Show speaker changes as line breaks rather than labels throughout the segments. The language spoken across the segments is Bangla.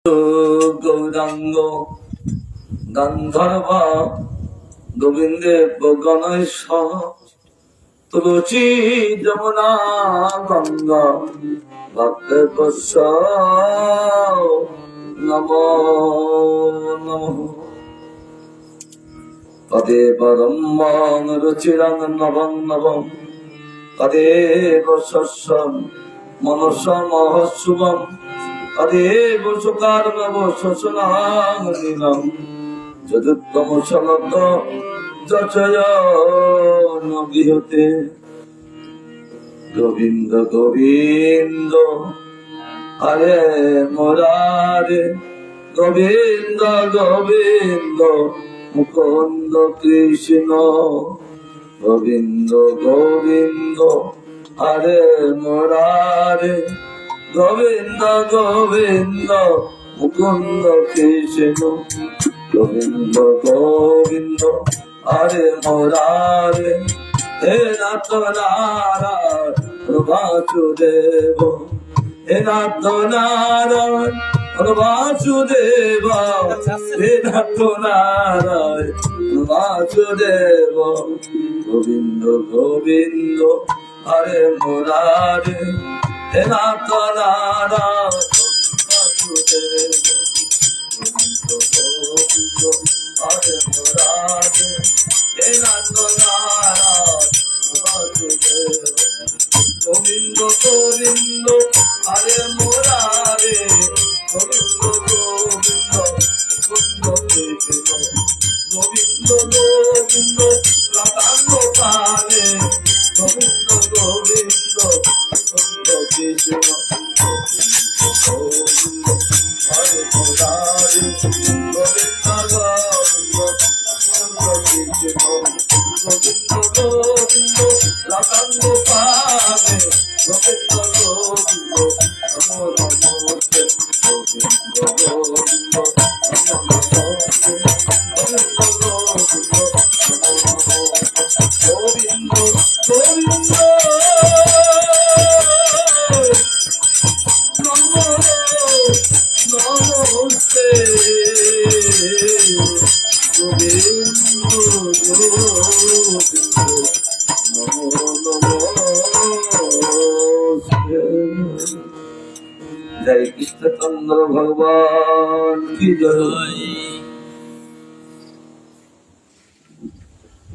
গৌরাঙ্গ গান্ধর্ব গোবিন্দে গণেশ তুলসী যমুনা গঙ্গা ভক্ত বৎস নমো নমঃ। তদেব ব্রহ্মং রুচিরং নবং নবং তদেব শস্যং মনসমঃ শুভং তদেব সুকার্মব শোষণাং নীলং যদুত্তম সলত যচয়ন গৃহতে। গোবিন্দ গোবিন্দ হরে মুরারে গোবিন্দ গোবিন্দ মুকুন্দ কৃষ্ণ গোবিন্দ গোবিন্দ হরে মুরারে গোবিন্দ গোবিন্দ মুকুন্দ কৃষ্ণ গোবিন্দ গোবিন্দ হরে মুরারে হে নাথ নারায়ণ বাসুদেব হে নাথ নারায়ণ বাসুদেব হে নাথ নারায়ণ বাসুদেব গোবিন্দ গোবিন্দ হরে মুরারে হে নাথ নারায়ণ বাসুদেব গোবিন্দ গোবিন্দ হরে মুরারে হে নাথ নারায়ণ বাসুদেব গোবিন্দ গোবিন্দ হরে মুরারে গোবিন্দ গোবিন্দ মুকুন্দ কৃষ্ণ গোবিন্দ গোবিন্দ রাধাঙ্গ পারে গোবিন্দ গোবিন্দ মুকুন্দ কৃষ্ণ গোবিন্দ হরে মুরারে গোবিন্দ গোবিন্দ মুকুন্দ কৃষ্ণ গোবিন্দ গোবিন্দ রাধাঙ্গ পারে গোবিন্দ গোবিন্দ নমো নমস্তে গোবিন্দ গোবিন্দ নমো নমস্তে গোবিন্দ গোবিন্দ নমো নমস্তে গোবিন্দ গোবিন্দ নমো নমস্তে গোবিন্দ গোবিন্দ নমো নমস্তে। জয় কৃষ্ণ চন্দ্র ভগবান কি জয়।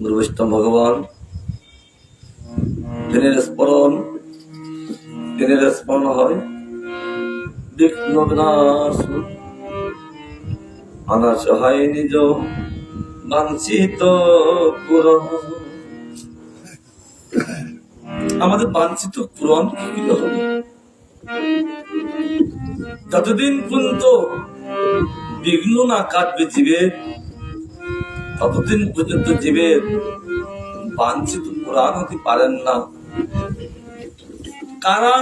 গুরু বৈষ্ণব ভগবান দিনের স্মরণ হয় বিঘ্ন বিনাশ অনাশ হয় নিজ বাঞ্ছিত পূরণ। আমাদের বাঞ্ছিত পূরণ কি হবে? যতদিন পর্যন্ত বিঘ্ন না কাটবে জীবের ততদিন পর্যন্ত জীবের বাঞ্ছিত পূরণ হতে পারেন না। কারা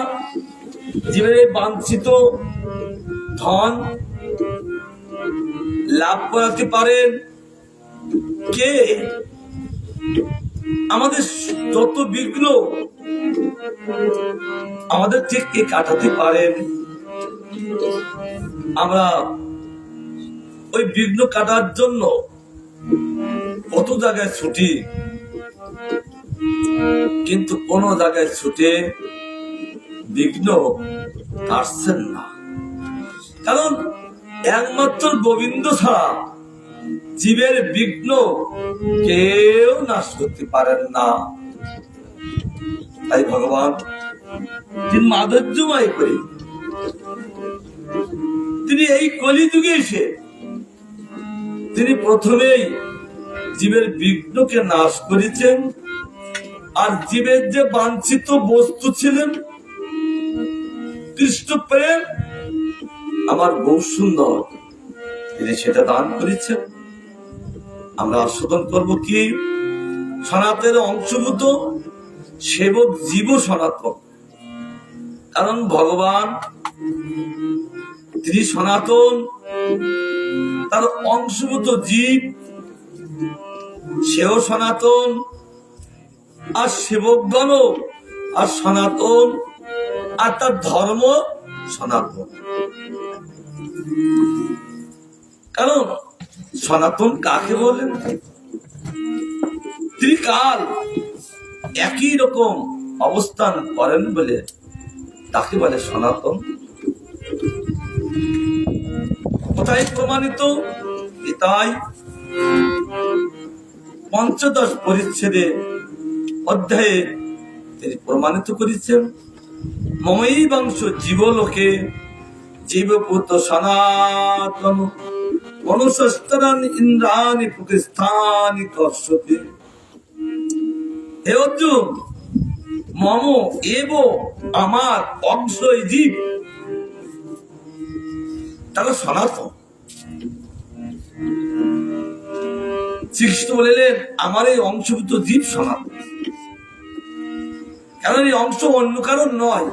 জীবের এই বাঞ্ছিত ধন লাভ করাতে পারেন? কে? আমাদের যত বিঘ্ন আমাদের ঠিক কে কাটাতে পারেন? আমরা ওই বিঘ্ন কাটার জন্য কত জায়গায় ছুটি, কিন্তু কোন জায়গায় ছুটে বিঘ্ন কাটছেন না। কারণ একমাত্র গোবিন্দ ছাড়া জীবের বিঘ্ন কেউ নাশ করতে পারেন না। তাই ভগবান তিনি মাধুর্যময় করে তিনি এই কলিযুগে এসে তিনি প্রথমেই জীবের বিঘ্নকে নাশ করেছেন। আর জীবের যে বাঞ্ছিত বস্তু ছিলেন কৃষ্ণ প্রেম, আমার বহু সুন্দর, তিনি সেটা দান করেছেন। আমরা আস্বাদন করব কি? সনাতনের অংশভূত সেবক জীব সনাতন। কারণ ভগবান তিনি সনাতন, তার অংশভূত জীব সেও সনাতন, আর সেবকগণ আর সনাতন, আর তার ধর্ম সনাতন। কারণ সনাতন কাকে বলেন? ত্রিকাল একই রকম অবস্থান করেন বলে তাকে বলে সনাতন। কোথায় প্রমাণিত? তাই পঞ্চদশ পরিচ্ছেদে অধ্যায়ে তিনি প্রমাণিত করেছেন, মমৈবাংশ জীবলোকে জীবপুত সনাতন মনুষ্যস্তরানি ইন্দ্রাণি প্রতিষ্ঠানি কর্ষতে। হে অর্জুন, মম এব আমার অংশ জীব, তারা সনাতন। শ্রীকৃষ্ণ বলিলেন আমার এই অংশভূত জীব সনাতন, কারণ এই অংশ অন্য কারণ নয়,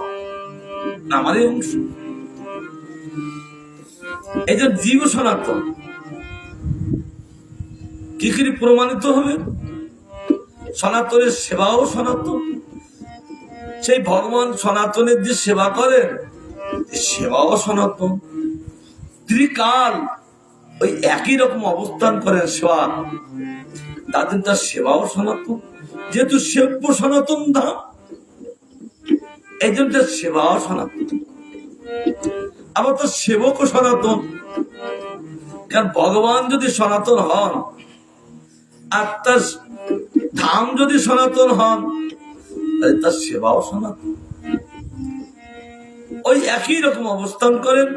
আমার এই অংশ। এই যে জীব সনাতন কি করে প্রমাণিত হবে? সনাতনের সেবাও সনাতন, সেই ভগবান সনাতনের যে সেবা করেন সেবাও সনাতন। ত্রিকাল ওই একই রকম অবস্থান করেন সেবা, তাদের তার সেবাও সনাতন। যেহেতু সেব্য সনাতন ধাম, এই জন্য তার সেবাও সনাতন। আবার তার সেবকও সনাতন, কারণ ভগবান যদি সনাতন হন আর তার ধাম যদি সনাতন হন, তাহলে তার সেবাও সনাতন। ওই একই রকম অবস্থান করেন।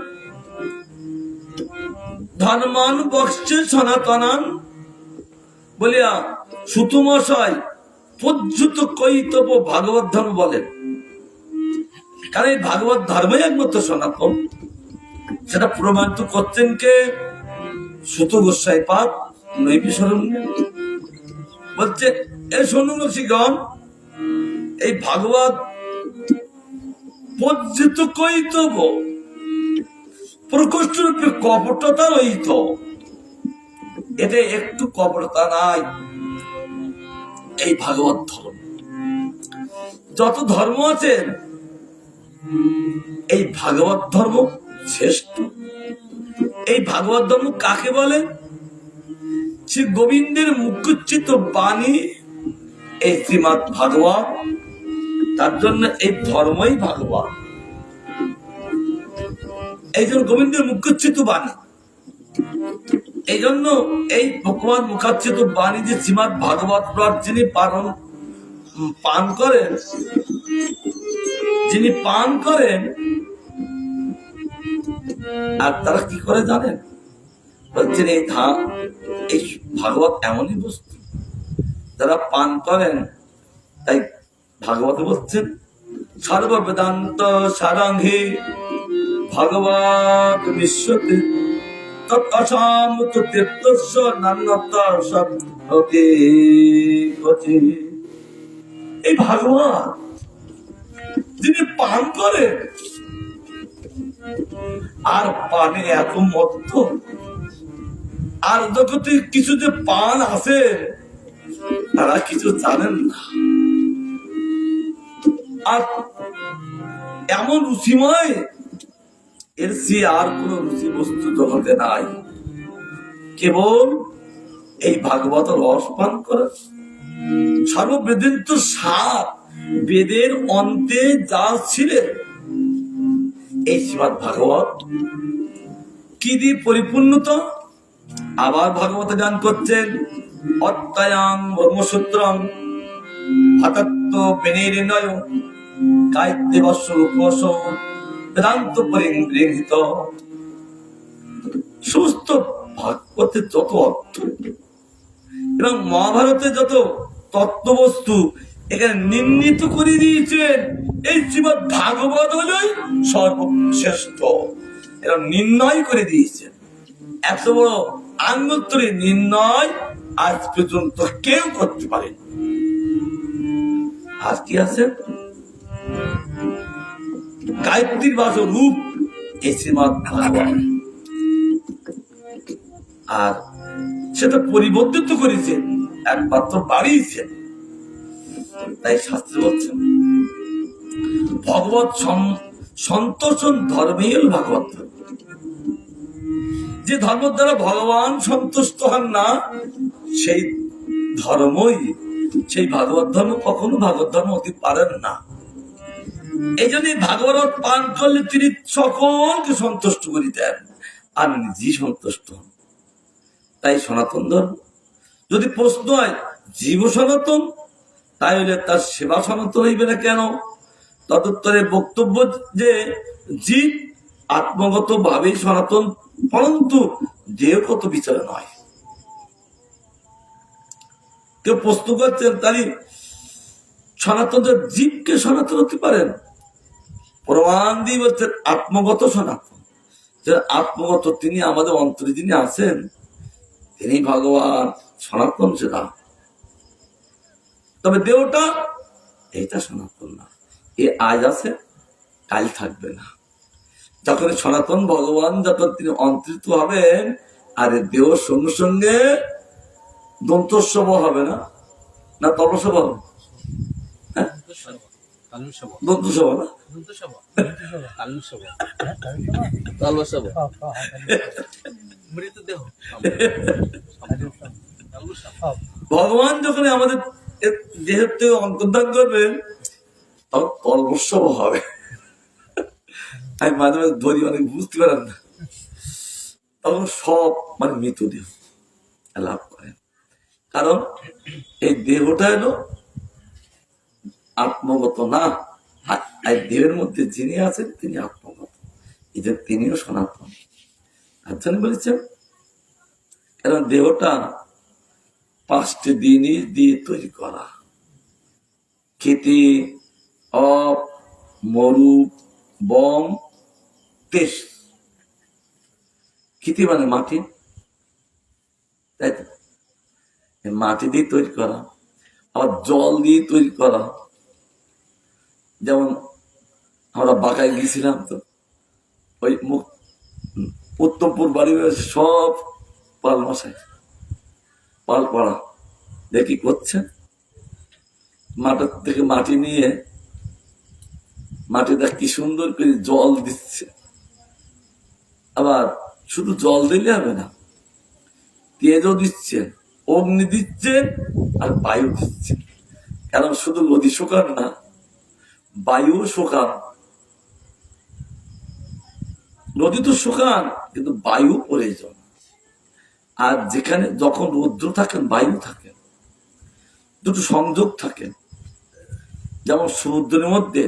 ধর্মান বক্সে সনাতনান বলিয়া সুতমশাই পর্যুত কৈতব ভাগবত ধর্ম বলেন। কারণ এই ভাগবত ধর্মই একমাত্র সনাতন, সেটা প্রমাণিত করছেন কে? সুত গোস্বাই পাদ নৈবিশরণ বলছে, এ শুনুন রসিকগণ, এই ভাগবত পর্যিত কৈতব প্রকোষ্ঠ রূপে কপটতা রহিত, এতে একটু কপটতা নাই। এই ভাগবত ধর্ম, যত ধর্ম আছে এই ভাগবত ধর্ম শ্রেষ্ঠ। এই ভাগবত ধর্ম কাকে বলে? শ্রী গোবিন্দের মুখোচ্চিত বাণী এই শ্রীমৎ ভাগবত, তার জন্য এই ধর্মই ভাগবত। এই জন্য গোবিন্দের মুখোচ্চিত বাণী, এই জন্য এই ভগবান মুখাচ্ছিত বাণী যে শ্রীমৎ ভাগবত যিনি পান করেন, যিনি পান করেন, আর তারা কি করে জানেন? বলছেন এই ভাগবত এমনই বস্তু, যারা পান করেন, তাই ভাগবত বলছেন সর্ব বেদান্ত সারাঙ্গে ভগবত বিশ্বতে এই ভাগবত যিনি পান করেন, আর পানে এত মত্ত, আর জগতে কিছু যে পান আছে তারা কিছু জানেন না। আর এমন রুচিময়, এর চেয়ে আর কোন রুচি বস্তু জগতে নাই, কেবল এই ভাগবত রস পান করা। সর্ববেদিত সার, বেদের অন্তে যা ছিলেন এই শ্রীমৎ ভাগবত কি দিয়ে পরিপূর্ণতা? আবার ভাগবত গান করছেন, অত্যায়াং ব্রহ্মসূত্রং ভাতত্ব বিনির্ণয় গায়ত্রী বস্বরূপস বেদান্ত পরিগৃহীত। সমস্ত ভাগবতের যত অর্থ এবং মহাভারতের যত তত্ত্ববস্তু এখানে নির্ণীত করে দিয়েছেন। এই শ্রীমৎ ভাগবত হলই সর্বশ্রেষ্ঠ, এরা নির্ণয় করে দিয়েছেন। এত বড় আঙ্গোত্তরে নির্ণয় আজ পর্যন্ত কেউ করতে পারেন। আর কি আছে? গায়ত্রীর বাস রূপ এই শ্রীমৎ ভাগবত, আর সেটা পরিবর্তিত করেছেন, একমাত্র বাড়িয়েছেন। তাই শাস্ত্রে বলছেন ভগবত সন্তোষণ ধর্মেই হল ভাগবত। যে ধর্ম দ্বারা ভগবান সন্তুষ্ট হন না, সেই ধর্মই, সেই ভাগবত ধর্ম কখনো ভাগবত ধর্ম হতে পারেন না। এই জন্য ভাগবত পান করলে তিনি সকলকে সন্তুষ্ট করিতেন আর নিজেই সন্তুষ্ট হন। তাই সনাতন ধর্ম। যদি প্রশ্ন হয় জীব সনাতন, তাই হলে তার সেবা সনাতন হইবে না কেন? তদুত্তরে বক্তব্য যে জীব আত্মগত ভাবেই সনাতন, পরন্তু দেহগত বিচারে নয়। কেউ প্রশ্ন করছেন তাহলে সনাতন জীবকে সনাতন হতে পারেন? প্রমাণ দিয়ে বলছেন আত্মগত সনাতন। আত্মগত তিনি আমাদের অন্তরে যিনি আছেন, তিনি ভগবান সনাতন, সেটা। তবে দেহটা এইটা সনাতন না, এ আজ আছে কাল থাকবে না। যখন সনাতন ভগবান যখন তিনি অন্তরিত হবেন, আর দেহ সঙ্গে সঙ্গে দন্তস্বভ হবে না, না তলস্বভ হবে, দন্তস্বভ না, ভগবান যখন আমাদের দেহের থেকে অন্তর্ধান করবেন, তখন তলস্বভ হবে। আমি মাঝে মাঝে ধরি, অনেক বুঝতে পারেন না, তখন সব মানে মৃতদেহ লাভ করেন। কারণ এই দেহটা এলো আত্মগত না, আর দেহের মধ্যে যিনি আছেন তিনি আত্মগত, এই যে তিনিও সনাতন। আর জন্য বলেছেন, কারণ দেহটা 5টি জিনিস দিয়ে তৈরি করা: খেতে, অপ, মরু, বম, তেজ। খেতে মানে মাটি, তাই তো, মাটি দিয়ে তৈরি করা, আবার জল দিয়ে তৈরি করা। যেমন আমরা বাঁকায় গিয়েছিলাম, তো ওই উত্তমপুর বাড়ি সব পাল মশাই, পাল পড়া দেখি করছে, মাটির থেকে মাটি নিয়ে মাটিটা কি সুন্দর করে জল দিচ্ছে। আবার শুধু জল দিলে হবে না, তেজও দিচ্ছেন, অগ্নি দিচ্ছেন, আর বায়ু দিচ্ছেন। কারণ শুধু নদী শুকান না, বায়ু শুকান। নদী তো শুকান, কিন্তু বায়ু প্রয়োজন। আর যেখানে যখন রৌদ্র থাকেন, বায়ু থাকেন, দুটো সংযোগ থাকেন। যেমন সমুদ্রের মধ্যে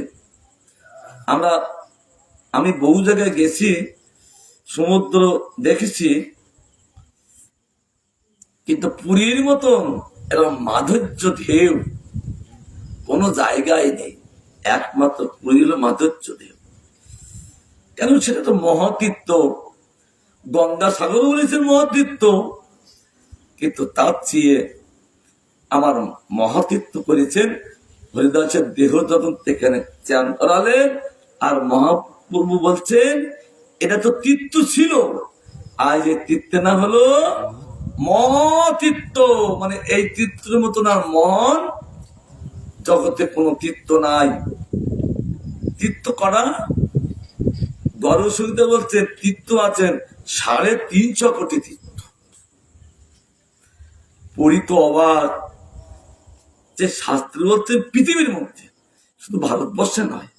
আমি বহু জায়গায় গেছি, সমুদ্র দেখেছি, কিন্তু পুরীর মতন এরকম মাধুর্য ঢেউ কোন জায়গায় নেই। একমাত্র পুরী হলো মাধুর্য ঢেউ। কেন? সেটা তো মহাতীর্থ। গঙ্গা সাগর বলেছেন মহাতীর্থ, কিন্তু তার চেয়ে আমার মহাতীর্থ করেছেন হরিদাসের দেহ যখন এখানে চান করালেন। আর মহাপ্রভু বলছেন এটা তো তীর্থ ছিল, আজ এই তীর্থ না হলো মহাতীর্থ। মানে এই তীর্থের মতন আর মহান জগতে কোনো তীর্থ নাই। তীর্থ করা গর্ভসূত্রে বলছে তীর্থ আছেন 350 কোটি তীর্থ। পড়িত অবাক যে শাস্ত্র বলছে পৃথিবীর মধ্যে, শুধু ভারতবর্ষে নয়,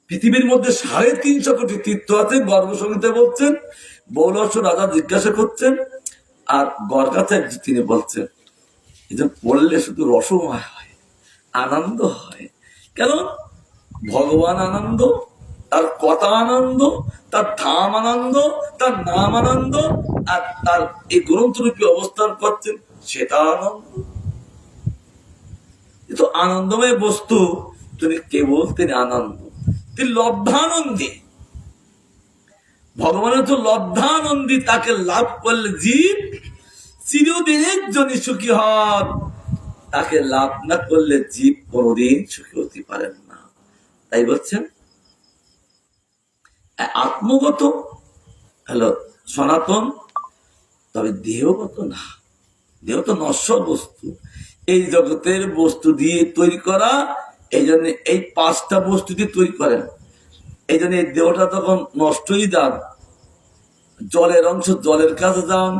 পৃথিবীর মধ্যে 350 কোটি তীর্থ আছে। গর্ভসংহিতে বলছেন, বৌলস রাজা জিজ্ঞাসা করছেন, আর গড়গাথায় তিনি বলছেন এটা পড়লে শুধু রসময় হয়, আনন্দ হয়। কেন? ভগবান আনন্দ, তার কথা আনন্দ, তার ধাম আনন্দ, তার নাম আনন্দ, আর তার এই গ্রন্থরূপী অবস্থান করছেন সেটা আনন্দ। তো আনন্দময় বস্তু, তিনি কেবল তিনি আনন্দ, তিনি লব্ধানন্দী। ভগবানের তো লব্ধানন্দী, তাকে লাভ করলে জীব চিরদিনের জন্য সুখী হন, তাকে লাভ না করলে জীব কোনদিন সুখী হতে পারেন না। তাই বলছেন আত্মগত হলো সনাতন, তবে দেহগত না। দেহ তো নশ্বর বস্তু, এই জগতের বস্তু দিয়ে তৈরি করা। এই জন্য এই 5টা বস্তু দিয়ে তৈরি করেন। এই জন্য এই দেহটা তখন নষ্টই যান, জলের অংশ জলের কাছে যান,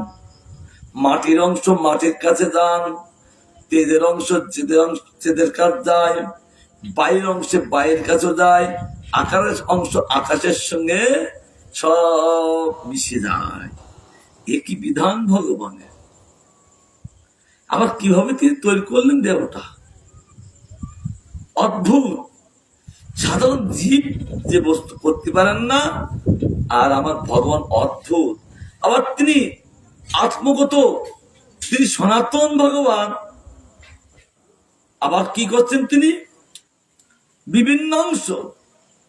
মাটির অংশ মাটির কাছে যান, তেজের অংশ তেজের কাছে যায়, বায়ুর অংশে বায়ুর কাছে যায়, আকাশের অংশ আকাশের সঙ্গে সব মিশে যায়। একই বিধান ভগবানের। আবার কিভাবে তিনি তৈরি করলেন দেহটা, অদ্ভুত। সাধারণ জীব যে বস্তু করতে পারেন না, আর আমার ভগবান অদ্ভুত। আবার তিনি আত্মগত, তিনি সনাতন ভগবান। আবার কি করছেন তিনি, বিভিন্ন অংশ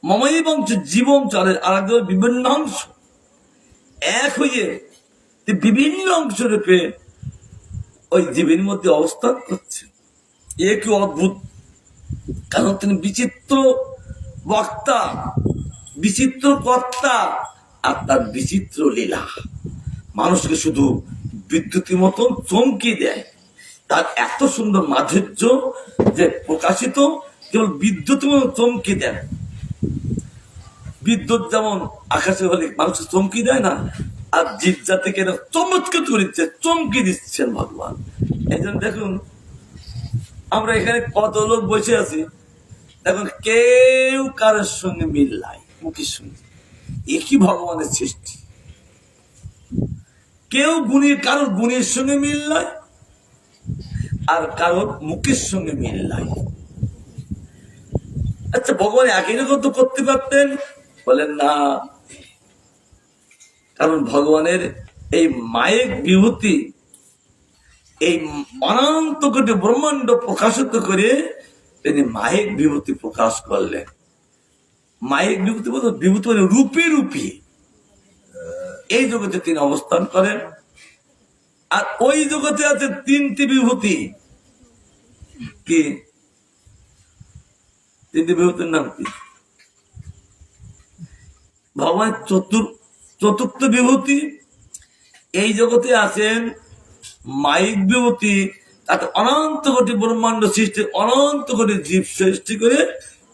মমই বংশ জীবন চলে, আর বিভিন্ন অংশ এক হয়ে বিভিন্ন অংশ রূপে ওই জীবের মধ্যে অবস্থান করছে। এ কি অদ্ভুত! কারণ তিনি বিচিত্র বক্তা, বিচিত্র কর্তা, আর তার বিচিত্র লীলা মানুষকে শুধু বিদ্যুতের মতন চমকে দেয়। তার এত সুন্দর মাধুর্য যে প্রকাশিত কেবল বিদ্যুতের মতন চমকে দেয়। বিদ্যুৎ যেমন আকাশে হলে মানুষকে চমকি দেয় না, আর জীব জাতিকে চমৎকার করে দিচ্ছে, চমকি দিচ্ছেন ভগবান। এই জন্য দেখুন, আমরা এখানে কত লোক বসে আছি, দেখুন কেউ কারোর সঙ্গে মিল নাই, মুখের সঙ্গে। একই ভগবানের সৃষ্টি। কেউ কারোর গুণের সঙ্গে মিল নাই, আর কারোর মুখের সঙ্গে মিল নাই। আচ্ছা, ভগবান একই রকম তো করতে পারতেন, বলেন না। কারণ ভগবানের এই মায়ের বিভূতি, এই অনন্ত কোটি ব্রহ্মাণ্ড প্রকাশিত করে তিনি মায়ের বিভূতি প্রকাশ করলেন। মায়ের বিভূতি বলতে বিভূতি মানে রূপে রূপী এই জগতে তিনি অবস্থান করেন। আর ওই জগতে আছে তিনটি বিভূতি। কি তিনটি বিভূতির নাম কি? ভগবান চতুর্থ বিভূতি এই জগতে আছেন মাইক বিভূতি। তাতে অনন্ত কোটি ব্রহ্মাণ্ড সৃষ্টি, অনন্ত কোটি জীব সৃষ্টি করে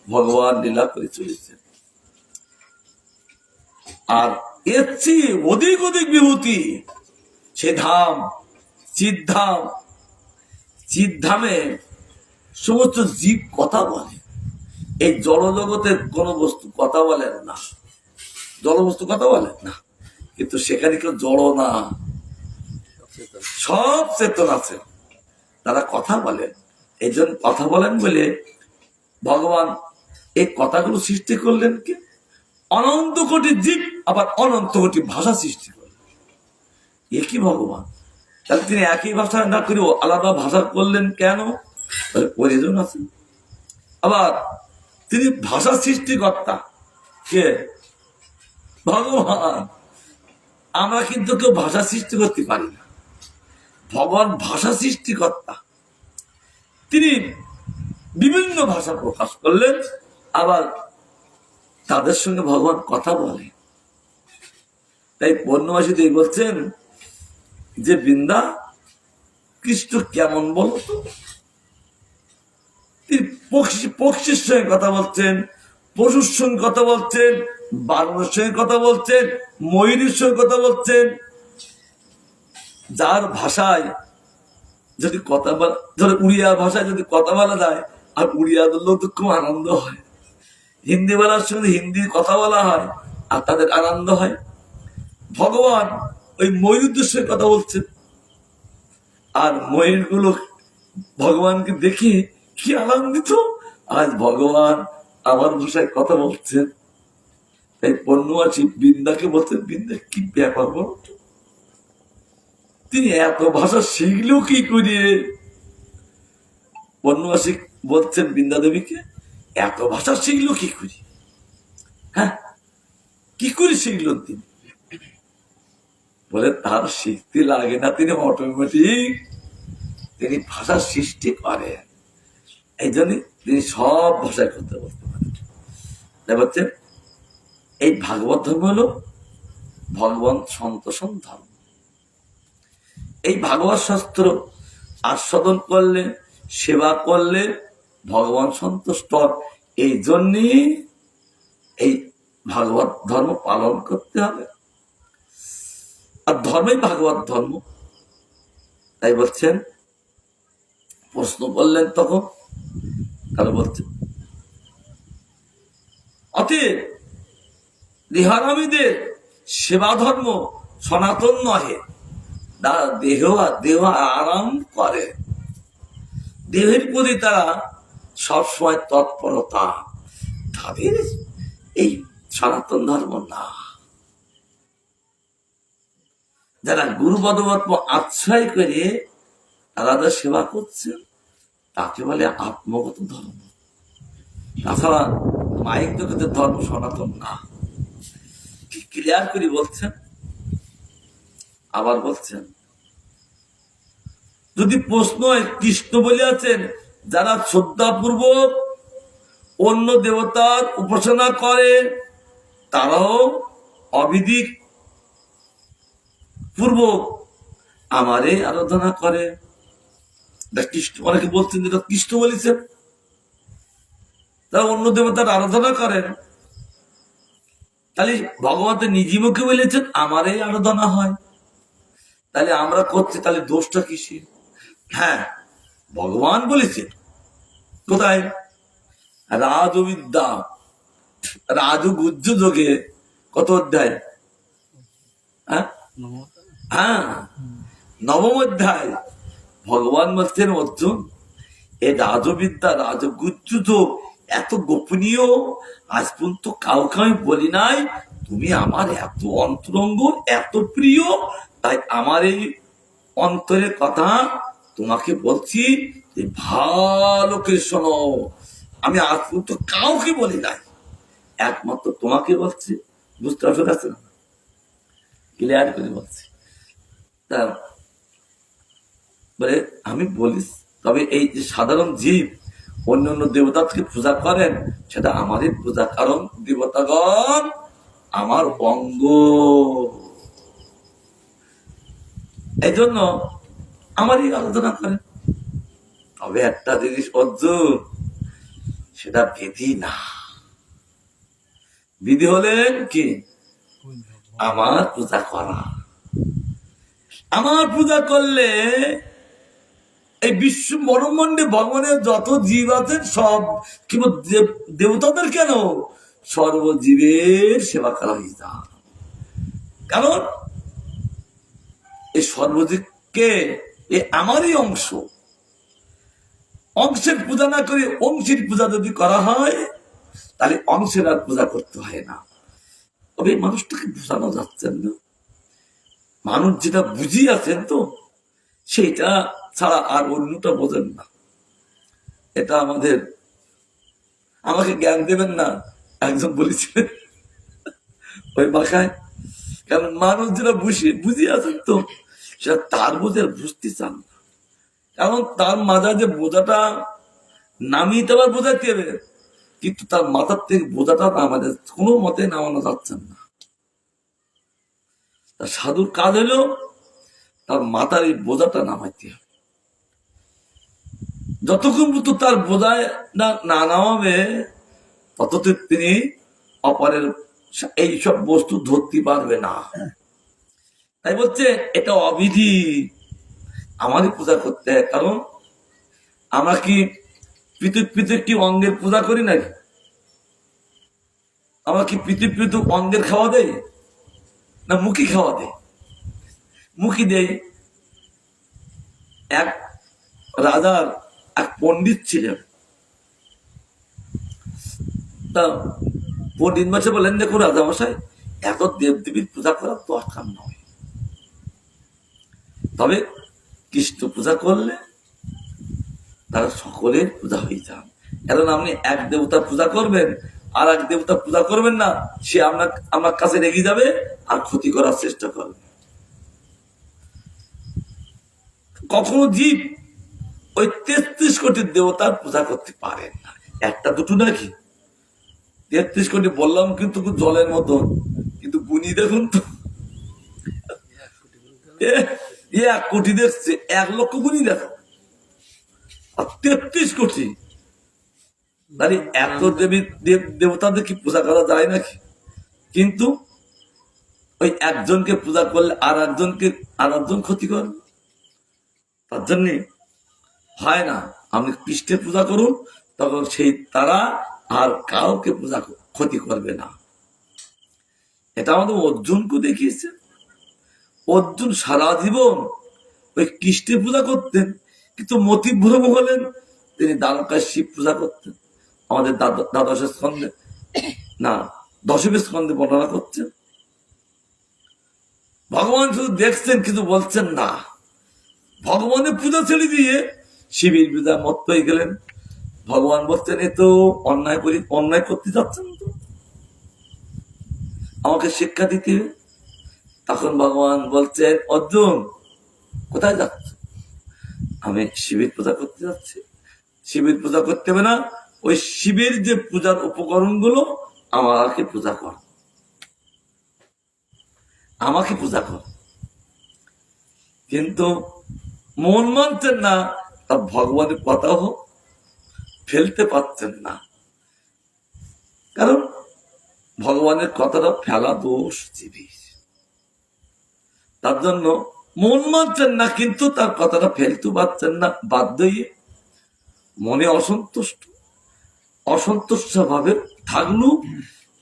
ভগবান লীলা করে চলেছেন। আর এর চেয়ে অধিক অধিক বিভূতি সে ধাম, চিদ্ধাম। চিদ্ধামে সমস্ত জীব কথা বলে। এই জড়জগতের কোন বস্তু কথা বলেন না, জড় বস্তু কথা বলেন না, কিন্তু সেখানে কেউ জড় না, সব চেতন আছে, তারা কথা বলেন। এই জন্য কথা বলেন বলে ভগবান এই কথাগুলো সৃষ্টি করলেন। কি অনন্ত কোটি জীব, আবার অনন্ত কোটি ভাষা সৃষ্টি করলেন। একই ভগবান, তাহলে তিনি একই ভাষা না করে আলাদা ভাষা করলেন কেন? প্রয়োজন আছে। আবার তিনি ভাষা সৃষ্টিকর্তা। কে? ভগবান। আমরা কিন্তু কেউ ভাষা সৃষ্টি করতে পারি না, ভগবান ভাষা সৃষ্টিকর্তা। তিনি বিভিন্ন ভাষা প্রকাশ করলেন, আবার তাদের সঙ্গে ভগবান কথা বলে। তাই পূর্ণমাসী বলছেন যে বৃন্দা কৃষ্ণ কেমন বলতো? তিনি পক্ষীর সঙ্গে কথা বলছেন, পশুর সঙ্গে কথা বলছেন, বানরের সঙ্গে কথা বলছেন, ময়ূরের সঙ্গে কথা বলছেন। যার ভাষায় যদি কথা বলা, ধরো উড়িয়া ভাষায় যদি কথা বলা যায়, আর উড়িয়া লোক তো খুব আনন্দ হয়। হিন্দি বলার সঙ্গে হিন্দি কথা বলা হয়, আর তাদের আনন্দ হয়। ভগবান ওই ময়ূরদের সঙ্গে কথা বলছেন, আর ময়ূরগুলো ভগবানকে দেখে কি আনন্দিত, আজ ভগবান আমার ভাষায় কথা বলছেন। তাই পূর্ণমাসী বৃন্দাকে বলছেন, বৃন্দা কি ব্যাপার বলতো, তিনি এত ভাষা শিখলেও কি করে? পূর্ণমাসী বলছেন বৃন্দা দেবীকে, এত ভাষা শিখলো কি করে? হ্যাঁ, কি করে শিখলেন তিনি? বলে তার শিখতে লাগে না, তিনি অটোমেটিক তিনি ভাষা সৃষ্টি করেন। এই জন্য তিনি সব ভাষায় কথা বলতে পারেন। বলছেন এই ভাগবত ধর্ম হলো ভগবান সন্তোষণ ধর্ম। এই ভাগবত শাস্ত্র আস্বাদন করলে, সেবা করলে ভগবান সন্তুষ্ট। এই জন্যই এই ভাগবত ধর্ম পালন করতে হবে। আর ধর্মই ভাগবত ধর্ম। তাই বলছেন, প্রশ্ন করলেন তখন, তারা বলছেন অতএব দেহারামীদের সেবা ধর্ম সনাতন নহে, দেহ আরাম করে, দেহের প্রতি তারা সবসময় তৎপরতা, তাদের এই সনাতন ধর্ম না। যারা গুরু পদপদ্ম আশ্রয় করে তারা সেবা করছে, তাকে বলে আত্মগত ধর্ম। তাছাড়া মাইক জগতের ধর্ম সনাতন না। ক্লিয়ার করে বলছেন। আবার বলছেন, যদি প্রশ্ন হয় কৃষ্ণ বলিয়াছেন যারা শ্রদ্ধাপূর্বক অন্য দেবতার উপাসনা করে তারাও অবিধি পূর্বক আমারে আরাধনা করে। কৃষ্ণ, অনেকে বলছেন যেটা কৃষ্ণ বলেছেন, তারা অন্য দেবতার আরাধনা করেন, তাহলে ভগবতের নিজি মুখে বলেছেন আমারই আরাধনা হয়, তাহলে আমরা করছি, তাহলে দোষটা কিসের? হ্যাঁ, ভগবান বলেছেন কোথায়? রাজবিদ্যা রাজগুজ্জ যোগে কত অধ্যায়? হ্যাঁ, নবম অধ্যায়। ভগবান বলছেন অর্জুন, এই রাজবিদ্যা রাজগুজ্জ যোগ এত গোপনীয়, আজ পর্যন্ত কাউকে আমি বলি নাই। তুমি আমার এত অন্তরঙ্গ, এত প্রিয়, তাই আমার এই অন্তরের কথা তোমাকে বলছি, ভালো করে শোনো। আমি আজ পর্যন্ত কাউকে বলি নাই, একমাত্র তোমাকে বলছি। বুঝতে পারছো না? ক্লিয়ার করে বলছি। তা বলে আমি বলিস, তবে এই যে সাধারণ জীব অন্য অন্য দেবতাকে পূজা করেন, সেটা আমারই পূজা, কারণ দেবতাগণ আমার অঙ্গ। এই জন্য আমারই আলোচনা করেন। তবে একটা জিনিস অর্জুন, সেটা বিধি না। বিধি হলেন কি? আমার পূজা করা। আমার পূজা করলে এই বিশ্ব ব্রহ্মাণ্ডে ভগবানের যত জীব আছেন সব, কিংবা দেবতাদের কেন, সর্বজীবের সেবা করা হয়ে যায়। কারণ এই সর্বজীবকে এ আমারই অংশ। অংশের পূজা না করে অংশের পূজা যদি করা হয়, তাহলে অংশের আর পূজা করতে হয় না। তবে মানুষটাকে বোঝানো যাচ্ছেন না। মানুষ যেটা বুঝিয়ে আছেন তো, সেইটা ছাড়া আর অন্যটা বোঝেন না। এটা আমাকে জ্ঞান দেবেন না, একজন বলেছিলেন ওই ভাষায়। কারণ মানুষ যেটা বুঝিয়ে আছেন তো, সেটা তার বোঝে বুঝতে চান না। কারণ তার মাথায় যে বোঝাটা নামিয়ে দেওয়ার বোঝাতে হবে, কিন্তু তার মাথার থেকে বোঝাটা আমাদের কোনো মতে নামানো যাচ্ছেন না। তার সাধুর কাজ হলো তার মাথার এই বোঝাটা নামাইতে হবে। যতক্ষণ পর্যন্ত তার বোঝায় না নামাবে, ততদিন তিনি অপরের এইসব বস্তু ধরতে পারবে না। তাই বলছে এটা অবিধি, আমারই পূজা করতে হয়। কারণ আমরা কি পৃথক পৃথক কি অঙ্গের পূজা করি নাকি? আমরা কি পৃথক পৃথক অঙ্গের খাওয়া দেয় না মুখী খাওয়া দেয়? মুখী দেয়। এক রাজার এক পণ্ডিত ছিলেন, তা পণ্ডিত মশাই বলেন, দেখো রাজা মশাই, এত দেবদেবীর পূজা করার দরকার নয়, তবে কৃষ্ণ পূজা করলে তারা সকলের পূজা হয়ে যান। কারণ আপনি এক দেবতার পূজা করবেন আর এক দেবতা পূজা করবেন না, সে আমার কাছে রেগে যাবে আর ক্ষতি করার চেষ্টা করবে। কখনো জীব ওই 33 কোটি দেবতার পূজা করতে পারেন না, একটা দুটো নাকি 33 কোটি বললাম, কিন্তু জলের মতো, কিন্তু গুনি দেখুন তো, 1 কোটি দেখছে, 1 লক্ষ গুনি দেখো, আর 33 কোটি। মানে এত দেবী দেবতাদের কি পূজা করা যায় নাকি? কিন্তু ওই একজনকে পূজা করলে আর একজন ক্ষতি করবে। তার জন্য হয় না, আপনি কৃষ্ণের পূজা করুন, তখন সেই তারা আর কাউকে ক্ষতি করবে না। এটা আমাদের অর্জুনকে দেখিয়েছে। অর্জুন সারা জীবন ওই কৃষ্ণের পূজা করতেন, কিন্তু মতিভ্রম হলেন, তিনি দ্বারকায় শিব পূজা করতেন। আমাদের দ্বাদশ স্কন্ধে না দশম স্কন্ধে বর্ণনা করছেন। ভগবান শুধু দেখছেন কিন্তু বলছেন না। ভগবানের পূজা ছেড়ে দিয়ে শিবের পূজা মত্ত হয়ে গেলেন। ভগবান বলছেন এ তো অন্যায় করতে যাচ্ছেন, তো আমাকে শিক্ষা দিতে হবে। তখন ভগবান বলছেন, অর্জুন কোথায় যাচ্ছ? আমি শিবের পূজা করতে যাচ্ছি। শিবের পূজা করতে হবে না, ওই শিবের যে পূজার উপকরণ গুলো আমাকে পূজা কর, আমাকে পূজা কর। কিন্তু মন মানতেন না, তা ভগবানের কথাও ফেলতে পারতেন না, কারণ ভগবানের কথাটা ফেলা দোষ জীবীর। তার জন্য মন মানছেন না, কিন্তু তার কথাটা ফেলতে পারছেন না। বাধ্য হয়ে মনে অসন্তুষ্ট ভাবে থাকলু,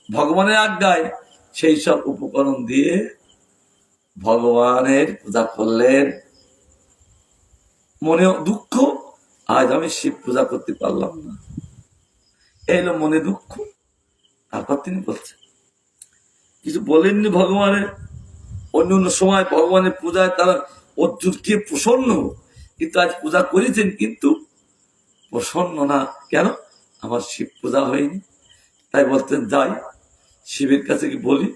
ভগবানের আজ্ঞায় সেই সব উপকরণ দিয়ে ভগবানের পূজা করলেন। মনে দুঃখ, আজ আমি শিব পূজা করতে পারলাম না, এলো মনে দুঃখ। তারপর তিনি বলছেন, কিছু বলেননি ভগবানের। অন্য সময় ভগবানের পূজায় তারা অর্জুনকে প্রসন্ন, কিন্তু আজ পূজা করেছেন কিন্তু প্রসন্ন না। কেন? আমার শিব পূজা হয়নি। তাই বলতেন, যাই শিবের কাছে কি বলি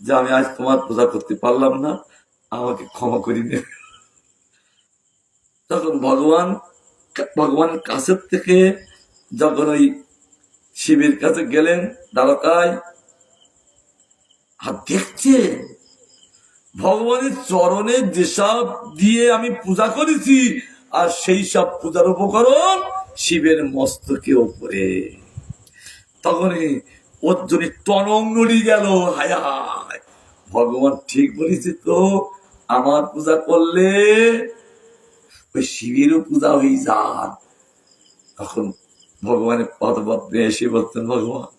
যে আমি আজ তোমার পূজা করতে পারলাম না, আমাকে ক্ষমা করে নেবে। তখন ভগবানের কাছের থেকে যখন ওই শিবের কাছে গেলেন দ্বারকায়, আর দেখছে ভগবানের চরণে যেসব দিয়ে আমি পূজা করেছি, আর সেই সব পূজার উপকরণ শিবের মস্তকে উপরে। তখনই অর্জুনের টনক নড়ি গেল, হায় হায়, ভগবান ঠিক বলেছে তো, আমার পূজা করলে ওই শিবেরও পূজা হয়ে যায়। তখন ভগবানের পদপদ্মে এসে বলতেন, ভগবান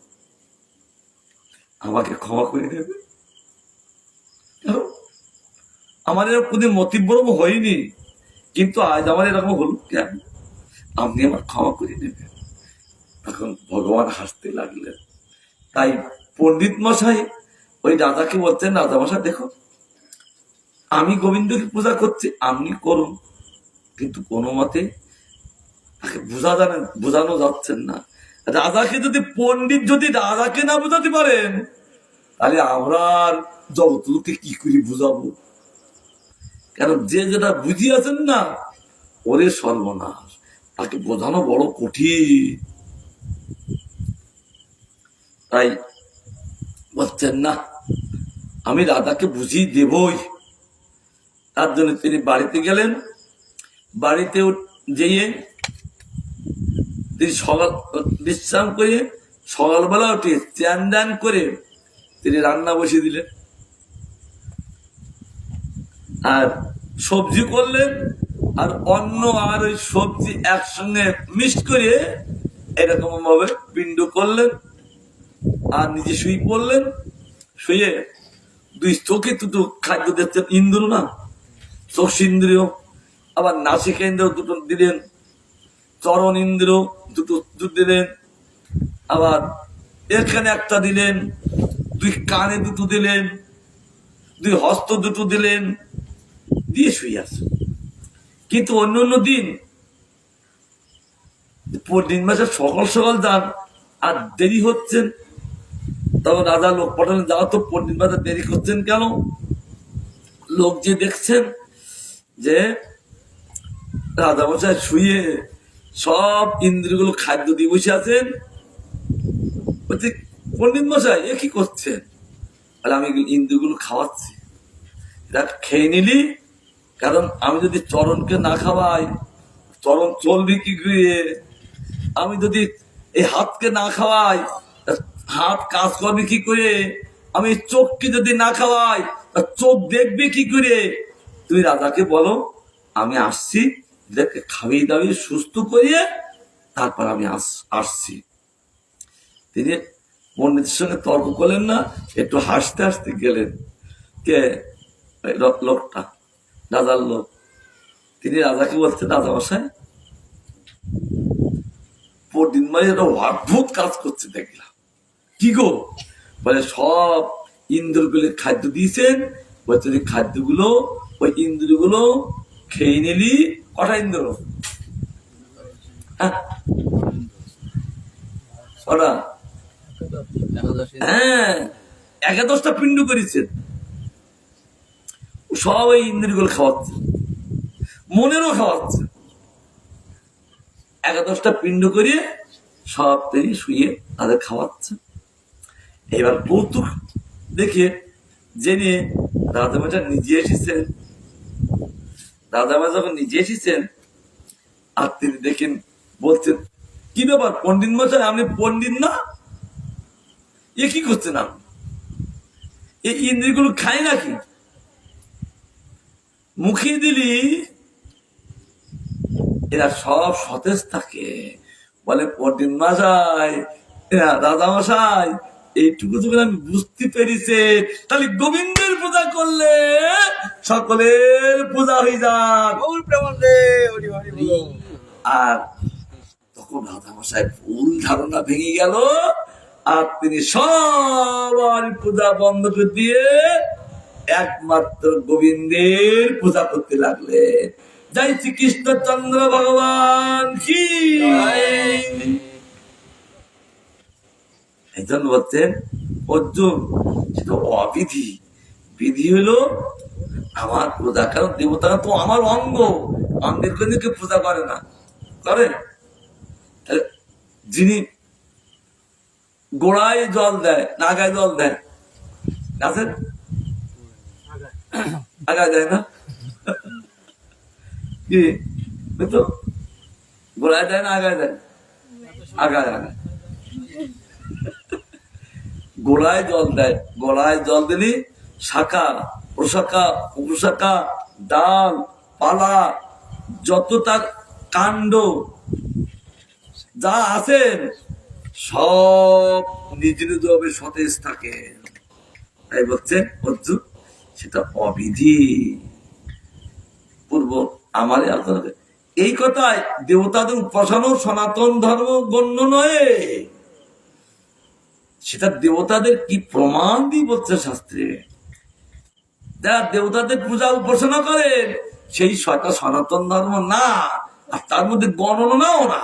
আমাকে ক্ষমা করে দেবে, আমার এরকম মতিভ্রম হয়নি, কিন্তু আজ আমার এরকম হল কেন, আপনি আমার ক্ষমা করে নেবেন। তখন ভগবান হাসতে লাগলেন। তাই পণ্ডিত মশাই ওই রাজাকে বলছেন, রাজা মশাই দেখো, আমি গোবিন্দকে পূজা করছি, আপনি করুন, কিন্তু কোনো মতে তাকে বোঝানো যাচ্ছেন না। রাজাকে যদি পণ্ডিত যদি রাজাকে না বোঝাতে পারেন, তাহলে আমরা জগৎকে কি করে বুঝাবো? কারণ যে যেটা বুঝিয়েছেন না, ওরে সর্বনাশ, তাকে বোঝানো বড় কঠিন। তাই বলছেন না, আমি রাধাকে বুঝিয়ে দেবই। তার জন্য তিনি বাড়িতে গেলেন। বাড়িতে যেয়ে তিনি বিশ্রাম করে সকালবেলা উঠে চান দান করে তিনি রান্না বসিয়ে দিলেন, আর সবজি করলেন, আর অন্ন আর ওই সবজি একসঙ্গে মিক্স করে এরকম ভাবে পিণ্ড করলেন, আর নিজে শুয়ে পড়লেন। শুয়ে দুই চোখে দুটো খাদ্য দিচ্ছেন, ইন্দ্র না চোখ ইন্দ্রিয়, আবার নাসিকা ইন্দ্র দুটো দিলেন, চরণ ইন্দ্র দুটো দিলেন, আবার এখানে একটা দিলেন, দুই কানে দুটো দিলেন, দুই হস্ত দুটো দিলেন, দিয়ে শুয়ে আছে। কিন্তু অন্য দিন মাসে সকাল সকাল যান, আর দেরি হচ্ছেন, তখন রাজা লোক পাঠালেন, যাওয়া তো পণ্ডিত মাসে দেরি করছেন কেন? লোক যে দেখছেন যে রাজামশাই শুয়ে সব ইন্দ্রগুলো খাদ্য দিয়ে বসে আছেন, বলছে পণ্ডিত মশাই এ কি করছেন? আমি ইন্দ্রগুলো খাওয়াচ্ছি, খেয়ে নিলি, কারণ আমি যদি চরণকে না খাওয়াই, চরণ চলবি কি করে? আমি যদি এই হাতকে না খাওয়াই, হাত কাজ করবে কি করে? আমি চোখকে যদি না খাওয়াই, চোখ দেখবে কি করে? তুই রাজাকে বলো আমি আসছি, এদেরকে খাইয়ে দাবিয়ে সুস্থ করিয়ে তারপর আমি আসছি। তিনি পণ্ডিতের সঙ্গে তর্ক করলেন না, একটু হাসতে হাসতে গেলেন। কে? লোকটা, রাজার লোক। তিনি রাজাকে বলছেন, রাজা মশাই পরদিন মানে একটা অদ্ভুত কাজ করছে দেখলাম। কি গো? বলে সব ইন্দ্রগুলো খাদ্য দিয়েছেন, বলছে যে খাদ্যগুলো ওই ইন্দ্রগুলো খেয়ে নিলি। কটা ইন্দ্র? ওরা হ্যাঁ 11টা পিণ্ড করেছেন, সব ওই ইন্দ্রগুলো খাওয়াচ্ছে, মনেরও খাওয়াচ্ছে। 11টা পিণ্ড করিয়ে সব তিনি শুয়ে তাদের খাওয়াচ্ছে। এবার কৌতুক দেখে জেনে রাজামাটা নিজে এসেছেন। রাজামা যখন নিজে এসেছেন আর তিনি দেখেন, বলছেন কি ব্যাপার পণ্ডিত মশাই, আপনি পণ্ডিত না? এ কি করছেন আপনি? এই ইন্দ্রিয়গুলো খায় নাকি? মুখে দিলি এরা সব সতেজ থাকে। বলে পণ্ডিত মশাই, রাজা মশাই এইটুকু যখন আমি বুঝতে পেরেছি, তাহলে গোবিন্দের পূজা করলে সকলের পূজা হয়ে যাক। আর তখন রাজা মশাই ভুল ধারণা ভেঙে গেল, আর তিনি সবার পূজা বন্ধ করে দিয়ে একমাত্র গোবিন্দের পূজা করতে লাগলেন। জয় শ্রীকৃষ্ণচন্দ্র ভগবান কি। এই জন্য বলছেন অর্জুন, সেটা অবিধি। বিধি হলো আমার পূজা, কারণ দেবতারা তো আমার অঙ্গ, অঙ্গের কিন্তু কেউ পূজা করে না। করে যিনি গোড়ায় জল দেয়, নাগায় জল দেয়, গাছের আগায় দেয় না কি? তো গোড়ায় দেয় না আগায় দেয়? আগায় আগায়। গোড়ায় জল দেয়, গোড়ায় জল দিলি শাখা প্রশাখা উপশাখা ডাল পালা যত তার কাণ্ড যা আছে সব নিজ নিজ ভাবে সতেজ থাকে। তাই বলছেন অর্জুন সেটা অবিধি পূর্ব আমারই আলোচনা। এই কথায় দেবতাদের উপাসনা সনাতন ধর্ম গণ্য নয়, সেটা দেবতাদের কি প্রমাণ দিয়ে বলছে শাস্ত্রে। যারা দেবতাদের পূজা উপাসনা করে সেই সেটা সনাতন ধর্ম না, আর তার মধ্যে গণনাও না।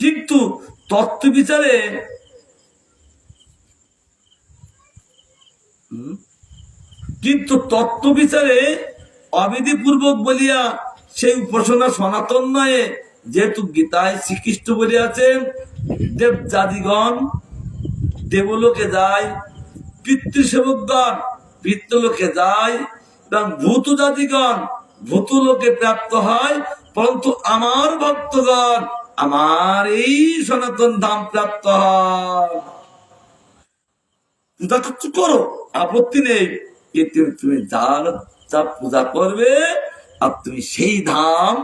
কিন্তু তত্ত্ব বিচারে অবিধিপূর্বক বলিয়া সেই উপাসনা সনাতন নয়। যেহেতু গীতায় শ্রীকৃষ্ণ বলিয়াছেন দেব জাতিগণ দেবলোকে যায়, পিতৃসেবকগণ পিতৃলোকে যায়, এবং ভূত জাতিগণ ভূতলোকে প্রাপ্ত হয়, পরন্তু আমার ভক্তগণ আমার এই সনাতন ধাম প্রাপ্ত হয়। পূজা করো, আপত্তি নেই, কিন্তু তুমি যার যা পূজা করবে আর তুমি সেই ধাম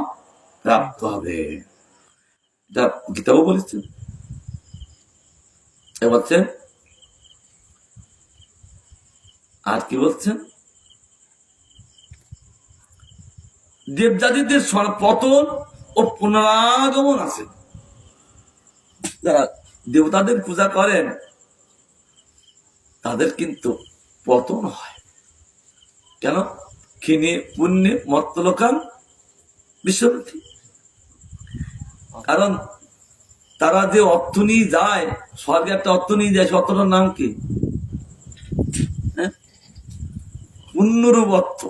প্রাপ্ত হবে। গীতাও বলেছেন। বলছেন আর কি বলছেন, দেবজাতিদের পতন ও পুনরাগমন আছে। যারা দেবতাদের পূজা করেন তাদের কিন্তু পতন হয়। কেন? ক্ষীণে পুণ্যে মত্তলোকান বিশ্বরূপী। কারণ তারা যে অর্থ নিয়ে যায়, স্বর্গে একটা অর্থ নিয়ে যায়, সে অর্থটার নাম কি? পুণ্যরূপ অর্থ।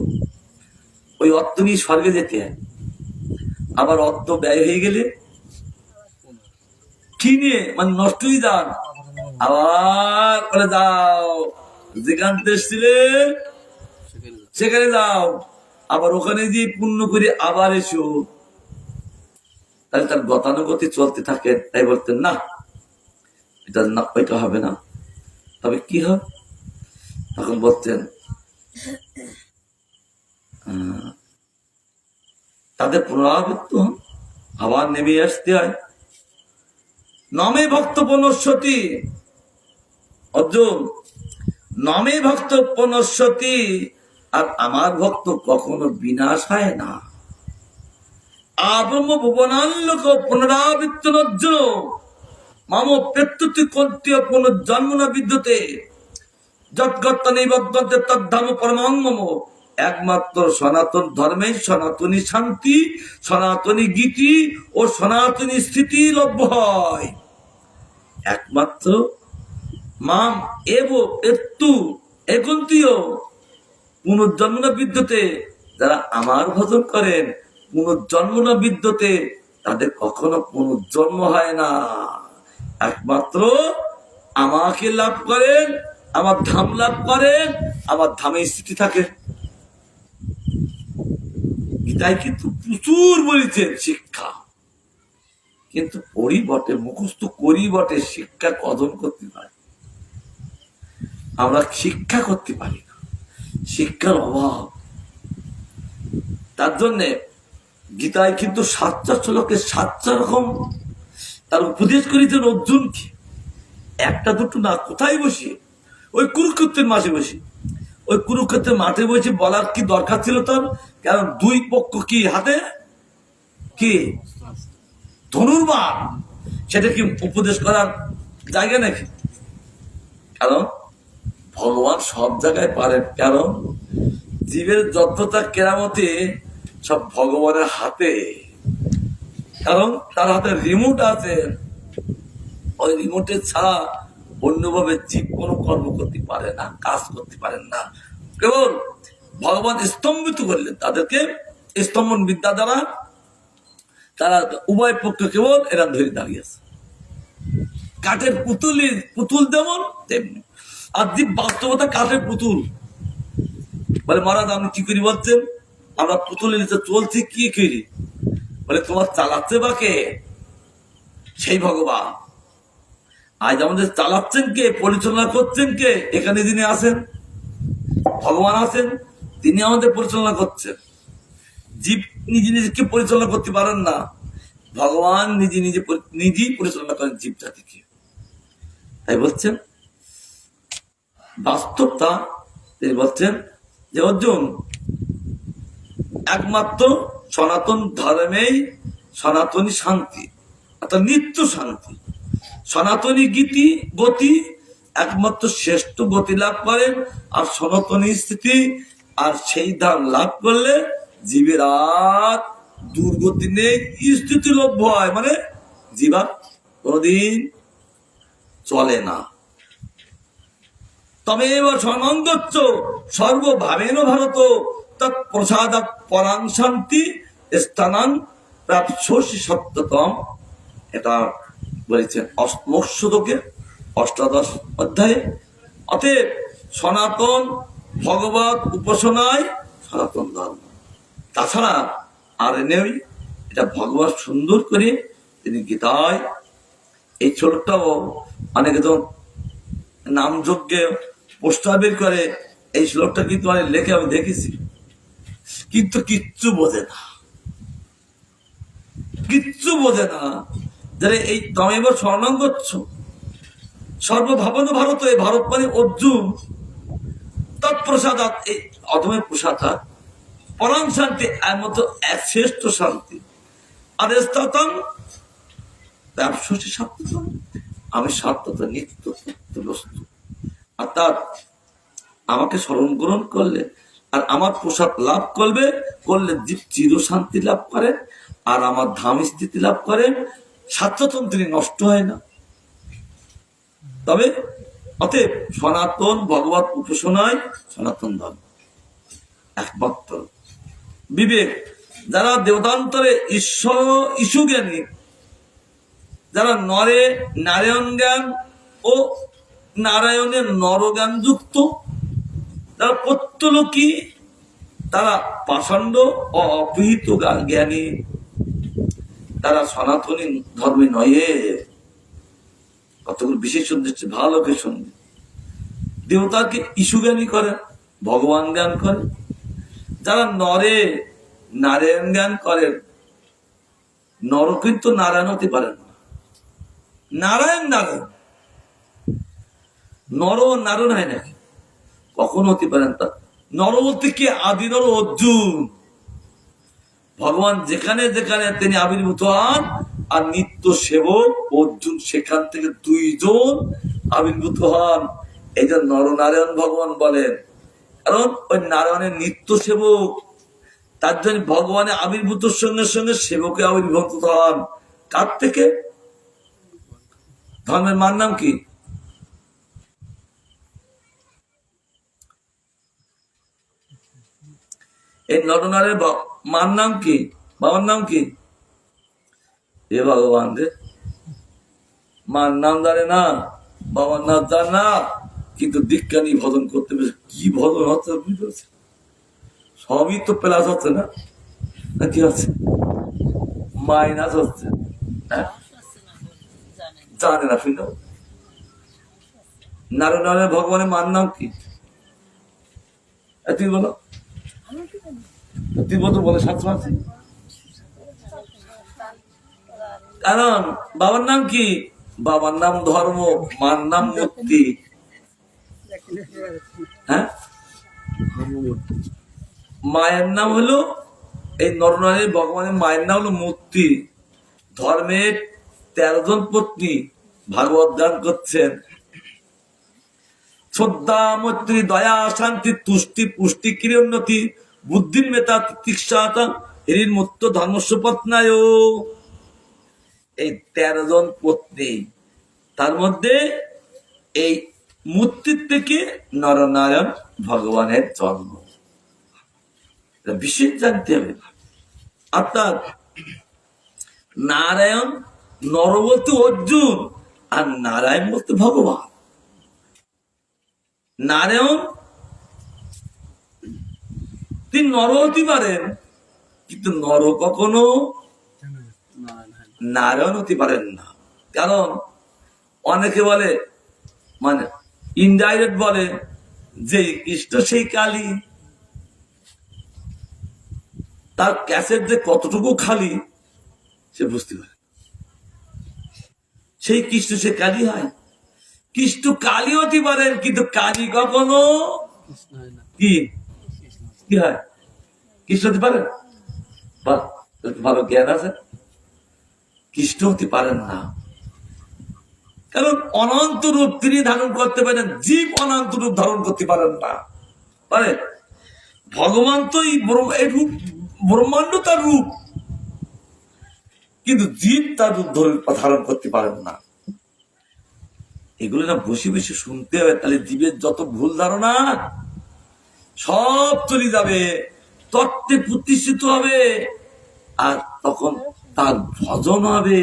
ওই অর্থ নিয়ে স্বর্গে যেতে হয়। আবার অর্থ ব্যয় হয়ে গেলে কিনে মানে নষ্ট হয়ে যান, আবার করে যাও যেখান ছিলে সেখানে যাও, আবার ওখানে গিয়ে পুণ্য করে আবার এসো। তাহলে তার গতানুগতি চলতে থাকে। তাই বলতেন না, এটা না, ওইটা হবে না। তবে কি হয়, তখন বলছেন তাদের পুনরাবৃত্ত হন, আবার নেমে আসতে হয়। নমে ভক্ত পুনঃসতি, অর্জুন নমে ভক্ত পুনঃসতি, আর আমার ভক্ত কখনো বিনাশ হয় না। আব্রহ্ম ভুবনাল্লোক পুনরাবৃত্ত অর্জুন মাম প্রত্যুতি কর্তীয় পুনর্জন্ম না বিদ্যুতে যৎগত নিবদ্ধতে তদ্ধাম পরমাঙ্গম। একমাত্র সনাতন ধর্মে সনাতনী শান্তি, সনাতনী গীতি ও সনাতনী স্থিতি লভ্য হয়। একমাত্র মাম এব এত্তু একন্তীয় পুনর্জন্ম না বিদ্যুতে, যারা আমার ভজন করেন পুনর্জন্ম না বিদ্যুতে, তাদের কখনো পুনর্জন্ম হয় না। একমাত্র আমাকে লাভ করেন, আমার ধাম লাভ করেন, আমার ধামে স্থিতি থাকে। গীতায় কিন্তু প্রচুর বলেছেন শিক্ষা, কিন্তু পড়ি বটে, মুখস্থ করি বটে, শিক্ষা কদম করতে পারি। আমরা শিক্ষা করতে পারি না, শিক্ষার অভাব। তার জন্যে গীতায় কিন্তু 7টা শ্লোকে 7টা রকম তার উপদেশ করেছেন অর্জুনকে। একটা দুটো না, কোথায় বসে? ওই কুরুক্ষেত্রের মাঠে বসে, ওই কুরুক্ষেত্রের মাঠে বসে বলার কি দরকার ছিল তার? কারণ দুই পক্ষ কি হাতে কি ধনুর্বাণ, সেটা কি উপদেশ করার জায়গা নাকি? কারণ ভগবান সব জায়গায় পারেন। কারণ জীবের যত্নতা কেরামতে সব ভগবানের হাতে। কারণ তার হাতে রিমোট আছে, ওই রিমোটের ছাড়া অন্যভাবে জীব কোনো কর্ম করতে পারে না, কাজ করতে পারেন না। কেবল ভগবান স্তম্ভিত করলেন তাদেরকে স্তম্ভন বিদ্যা দ্বারা। তারা উভয় পক্ষ কেবল এরা ধরে দাঁড়িয়েছে। কাঠের পুতুল যেমন তেমনি, আর জীব বাস্তবতা কাঠের পুতুল। বলে মহারাজ আপনি কি করি বলছেন? আমরা পুতুলের নিচে চলছি কি করি? বলে তোমার চালাচ্ছে বা কে? সেই ভগবান। আজ আমাদের চালাচ্ছেন কে, পরিচালনা করছেন কে? এখানে যিনি আছেন ভগবান আছেন, তিনি আমাদের পরিচালনা করছেন। জীব নিজে নিজেকে পরিচালনা করতে পারেন না, ভগবান নিজেই পরিচালনা করেন জীব জাতিকে। তাই বলছেন বাস্তবতা। তিনি বলছেন যে অর্জুন, একমাত্র সনাতন ধর্মেই সনাতনী শান্তি, অর্থাৎ নিত্য শান্তি, সনাতনী গতি একমাত্র শ্রেষ্ঠ গতি লাভ করেন, আর সনাতনী স্থিতি। আর সেই ধাম লাভ করলে জীবের আর দুর্গতি নেই, স্থিতি লভ্য হয়। মানে জীবা কোনদিন চলে না। তবে এবার সর্বাঙ্গচ্ছ সর্বভাবেন ভারত তৎপ্রসাদাৎ পরাং শান্তি স্থানান প্রাপ্স্যসি সত্যতম। এটা বলেছেন মোক্ষদকে 8ম অধ্যায়ে। অতএব সনাতন ভগবত উপাসনায় সনাতন ধর্ম, তাছাড়া আর নেই। এটা ভগবান সুন্দর করে তিনি গীতায় এই ছোটটাও অনেকে তো নাম যজ্ঞে পোস্টার বের করে, এই শ্লোকটা কিন্তু অনেক লেখে আমি দেখেছি, কিন্তু কিচ্ছু বোঝে না, কিচ্ছু বোঝে না। যারা এই তমেব স্বর্ণাঙ্গচ্ছ সর্বভাবন ভারত, এই ভারত মানে অর্জুন, তৎপ্রসাদাৎ এই অধমের প্রসাদাৎ পরম শান্তি, এর মতো এক শ্রেষ্ঠ শান্তি। আর স্থাতম ব্যবসাসী সত্যতম, আমি সত্যতা নিত্য সত্য বস্তু। অর্থাৎ আমাকে স্মরণ গ্রহণ করলে আর আমার প্রসাদ লাভ করলে চির শান্তি লাভ করেন, আর আমার ধাম স্থিতি লাভ করেন। সত্যতম তিনি নষ্ট হয় না। তবে অতএব সনাতন ভগবত উপাসনায় সনাতন ধর্ম একমাত্র বিবেক। যারা দেবতান্তরে ঈশ্বর জ্ঞানী, যারা নরে নারায়ণ জ্ঞান ও নারায়ণের নরজ্ঞান যুক্ত, তারা প্রত্যলোকী, তারা পাষণ্ড ও অপহৃত জ্ঞানী, তারা সনাতনী ধর্মে নয়। কতগুলো বিশেষ উদ্দেশ্যে ভালো করে শুনবে। দেবতাকে ইস্যু জ্ঞানী করে, ভগবান জ্ঞান করে। যারা নরে নারায়ণ জ্ঞান করেন, নর কিন্তু নারায়ণ হতে পারেন না। নারায়ণ নারায়ণ, নর নারায়ণ হয় নাকি? কখনো হতে পারেন তা। নর বলতে কি? আদি নর অর্জুন। ভগবান যেখানে যেখানে তিনি আবির্ভূত হন, আর নিত্য সেবক অর্জুন সেখান থেকে দুইজন আবির্ভূত হন। এই যে নরনারায়ণ ভগবান বলেন, কারণ ওই নারায়ণের নিত্য সেবক, তার জন্য ভগবানের আবির্ভূত সঙ্গে সঙ্গে সেবকে আবির্ভূত হন। কার থেকে? ধর্মের মান নাম কি? এই নরনারের মার নাম কি? বাবার নাম কি? এ ভগবান রে, মার নাম জানে না, বাবার নাম জানে না, কিন্তু দীক্ষা নিয়ে ভজন করতে পেরেছে। কি ভজন হচ্ছে বুঝতে পারছেন? সবই তো প্লাস হচ্ছে না, কি হচ্ছে? মাইনাস হচ্ছে। হ্যাঁ, জানে না শুনে। নারায়ণের ভগবানের মার নাম কি? তুই বলো, তুই বলতো বলে শাস্ত্র আছে। কারণ বাবার নাম কি? বাবার নাম ধর্ম, মার নাম মুক্তি। হ্যাঁ, মায়ের নাম হলো, এই নরনারীর ভগবানের মায়ের নাম হলো মূর্তি। ধর্মের 13 জন পত্নী ভাগবত গান করছেন। শ্রদ্ধা, মৈত্রী, দয়া, শান্তি, তুষ্টি, পুষ্টি, কিরোন্নতি, বুদ্ধির মেতা, তিতিক্ষাতা, এর মত্ত ধর্মস্ব পত্নায়। এই 13 জন পত্নী, তার মধ্যে এই মূর্তির থেকে নরনারায়ণ ভগবানের জন্ম। বিশেষ জানতে হবে। অর্থাৎ নারায়ণ, নর বলতে অর্জুন, আর নারায়ণ বলতে ভগবান। নারায়ণ তিনি নর হতে পারেন, কিন্তু নর কখনো নারায়ণ হতে পারেন না। কারণ অনেকে বলে, মানে ইনডাইরেক্ট বলে যে কৃষ্ণ সেই কালী, তার ক্যাসেট যে কতটুকু খালি সে বুঝতে পারে। সেই কৃষ্ণ সে কালী হয়? কৃষ্ণ কালী হতে পারেন, কিন্তু কালী কখনো কি কি হয়? কৃষ্ণ হতে পারেন? বাহ, ভালো জ্ঞান আছে। কৃষ্ণ হতে পারেন না, কারণ অনন্ত রূপ তিনি ধারণ করতে পারেন, জীব অনন্ত রূপ ধারণ করতে পারেন না। পারে? ভগবান তো এই রূপ, ব্রহ্মাণ্ড তার রূপ, কিন্তু জীব তার রূপ ধারণ করতে পারেন না। এগুলো না বসে বসে শুনতে হবে, তাহলে জীবের যত ভুল ধারণা সব চলে যাবে, তত্ত্বে প্রতিষ্ঠিত হবে, আর তখন তার ভজন হবে,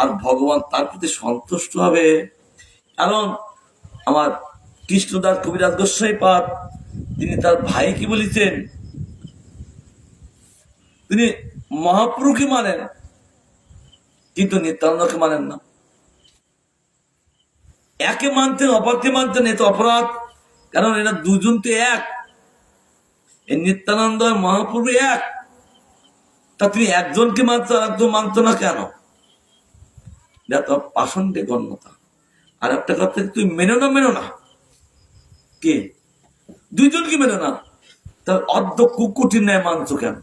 আর ভগবান তার প্রতি সন্তুষ্ট হবে। কারণ আমার কৃষ্ণদাস কবিরাজ গোস্বাই পাদ, তিনি তার ভাই কি বলেছেন, তিনি মহাপ্রভুকে মানেন কিন্তু নিত্যানন্দকে মানেন না। একে মানতেন, অপরকে মানতেন, এ তো অপরাধ। কারণ এরা দুজন তো এক, এই নিত্যানন্দ আর মহাপ্রভু এক। তা তুমি একজনকে মানতো আর একজন মানতো না কেন? পাষণ্ডে গণ্যতা। আর একটা কথা, তুমি মেনো না কে? দুইজনকে মেনো না, তার অর্ধ কুকুটির ন্যায় মানছো কেন?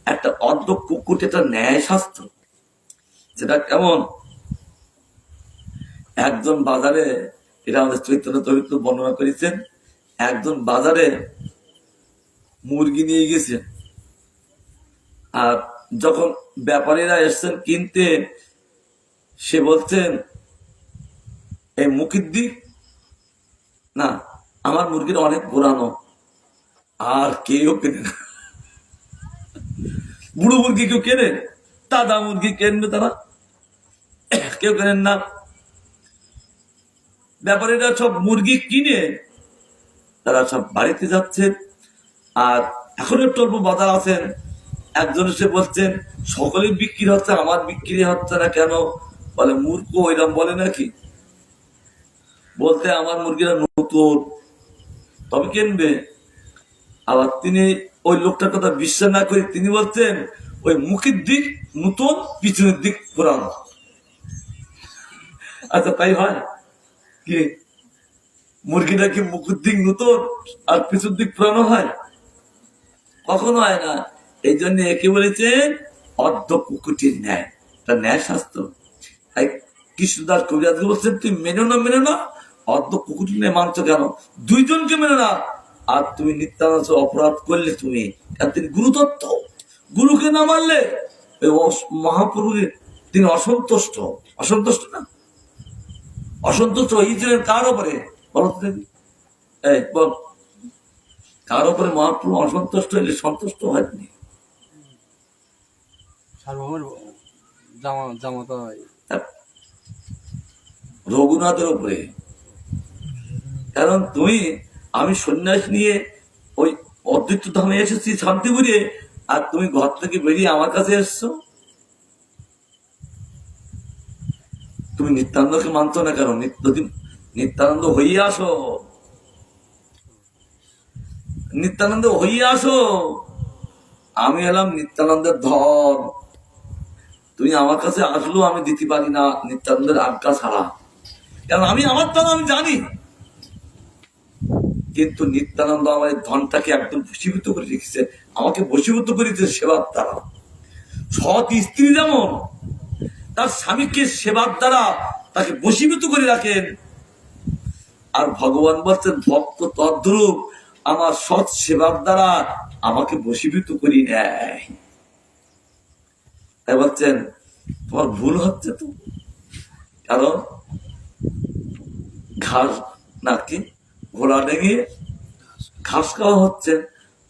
একটা অর্ধ কুকুটি একটা ন্যায় শাস্ত্র। যেটা কেমন, একজন বাজারে, এটা আমাদের চৈতন্য চরিত্র বর্ণনা করেছেন, একজন বাজারে মুরগি নিয়ে গেছেন, আর যখন ব্যাপারীরা এসছেন কিনতে, সে বলছেন এই মুখির দিক না, আমার মুরগিটা অনেক পুরানো, আর কেউ কেনে না। বুড়ো মুরগি কেউ কেনে? দাদা মুরগি কেনবে তারা? কেউ কেনেন না। ব্যাপারীরা সব মুরগি কিনে তারা সব বাড়িতে যাচ্ছে। আর এখন একটু অল্প বাজার আছেন, একজন এসে বলছেন সকলের বিক্রি হচ্ছে, আমার বিক্রি হচ্ছে না কেন? বলে মূর্খ, ওইরকম বলে নাকি? বলতে আমার মুরগিরা নতুন, তবে কিনবে। আবার তিনি ওই লোকটার কথা বিশ্বাস না করে তিনি বলছেন ওই মুখের দিক নতুন, পিছনের দিক পুরানো। আচ্ছা তাই হয় কি? মুরগিটা কি মুখের দিক নতুন আর পিছনের দিক পুরানো হয়? কখনো হয় না। এই জন্য একে বলেছেন অর্ধ কুকুরটির ন্যায়। তার ন্যায় শাস্ত্র। কৃষ্ণদাস কবিরাজ বলছেন তুমি মেনো না, অর্ধ কুকুরটির ন্যায় মানছো কেন? দুইজনকে মেনে না। আর তুমি নিত্যানন্দ অপরাধ করলে তুমি, তিনি গুরুতত্ত্ব, গুরুকে না মানলে মহাপ্রভুর তিনি অসন্তুষ্ট। অসন্তুষ্ট না, অসন্তুষ্ট হয়েছিলেন কার ওপরে বলো? এই বল, কার ওপরে মহাপ্রভু অসন্তুষ্ট হইলে সন্তুষ্ট হয়নি? রঘুনাথের উপরে। কারণ আমি সন্ন্যাস নিয়ে ওই অদ্বৈত ধামে এসেছি শান্তিপুরে, আর তুমি ঘর থেকে বেরিয়ে আমার কাছে এসছো। তুমি নিত্যানন্দকে মানছো না কেন? নিত্যানন্দ হইয়া আসো, নিত্যানন্দ হইয়া আসো। আমি এলাম নিত্যানন্দের ধর। তুমি আমার কাছে আসলেও আমি দিতে পারি না নিত্যানন্দের আজ্ঞা ছাড়া, কারণ আমি আমার ধন আমি জানি। কিন্তু নিত্যানন্দ আমার ধনটাকে একদম বশীভূত করে রেখেছে, আমাকে বশীভূত করেছে সেবার দ্বারা। সৎ স্ত্রী যেমন তার স্বামীকে সেবার দ্বারা তাকে বশীভূত করে রাখেন, আর ভগবান বলছেন ভক্ত তদ্রূপ আমার সৎ সেবার দ্বারা আমাকে বশীভূত করি নেয়। তাই বলছেন তোমার ভুল হচ্ছে তো, কারণ ঘাস নাকি ঘোড়া ডেঙে ঘাস খাওয়া হচ্ছে।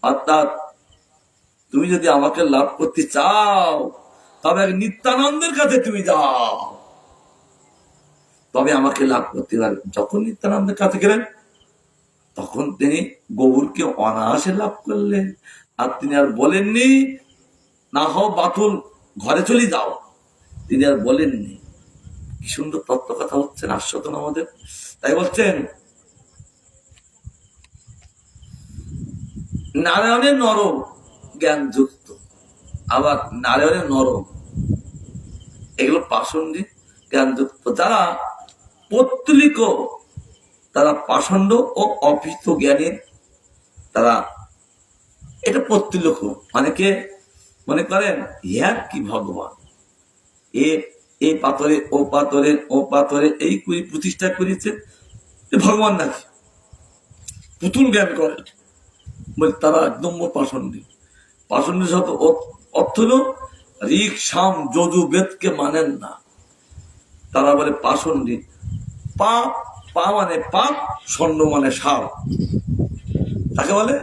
অর্থাৎ তুমি যদি আমাকে লাভ করতে চাও তবে নিত্যানন্দের কাছে তুমি যাও, তবে আমাকে লাভ করতে পারবে। যখন নিত্যানন্দের কাছে গেলেন তখন তিনি গৌরকে অনায়াসে লাভ করলেন। আর তিনি আর বলেননি না হও বাতুল ঘরে চলে যাও, তিনি আর বলেননি। কি সুন্দর তত্ত্ব কথা হচ্ছেন, আস্বাদন আমাদের। তাই বলছেন নারায়ণের নরম জ্ঞান যুক্ত, আবার নারায়ণের নরম এগুলো পাষণ্ডিক জ্ঞান যুক্ত। যারা পত্তলিক তারা পাষণ্ড ও অপৃত জ্ঞানী, তারা এটা পত্তলিক। অনেকে মনে করেন ইহা কি ভগবান, এই পাথরে ও পাথরে ও পাথরে এই প্রতিষ্ঠা করেছে, ভগবান নাকি পুতুল জ্ঞান করে বলে তারা একদম পাষণ্ডিক। পাষণ্ডিক শব্দ অর্থ হল ঋক সাম যজু বেদকে মানেন না, তারা বলে পাষণ্ডিক। পাপ, পা মানে পাপ, ষণ্ড মানে সাপ, তাকে বলে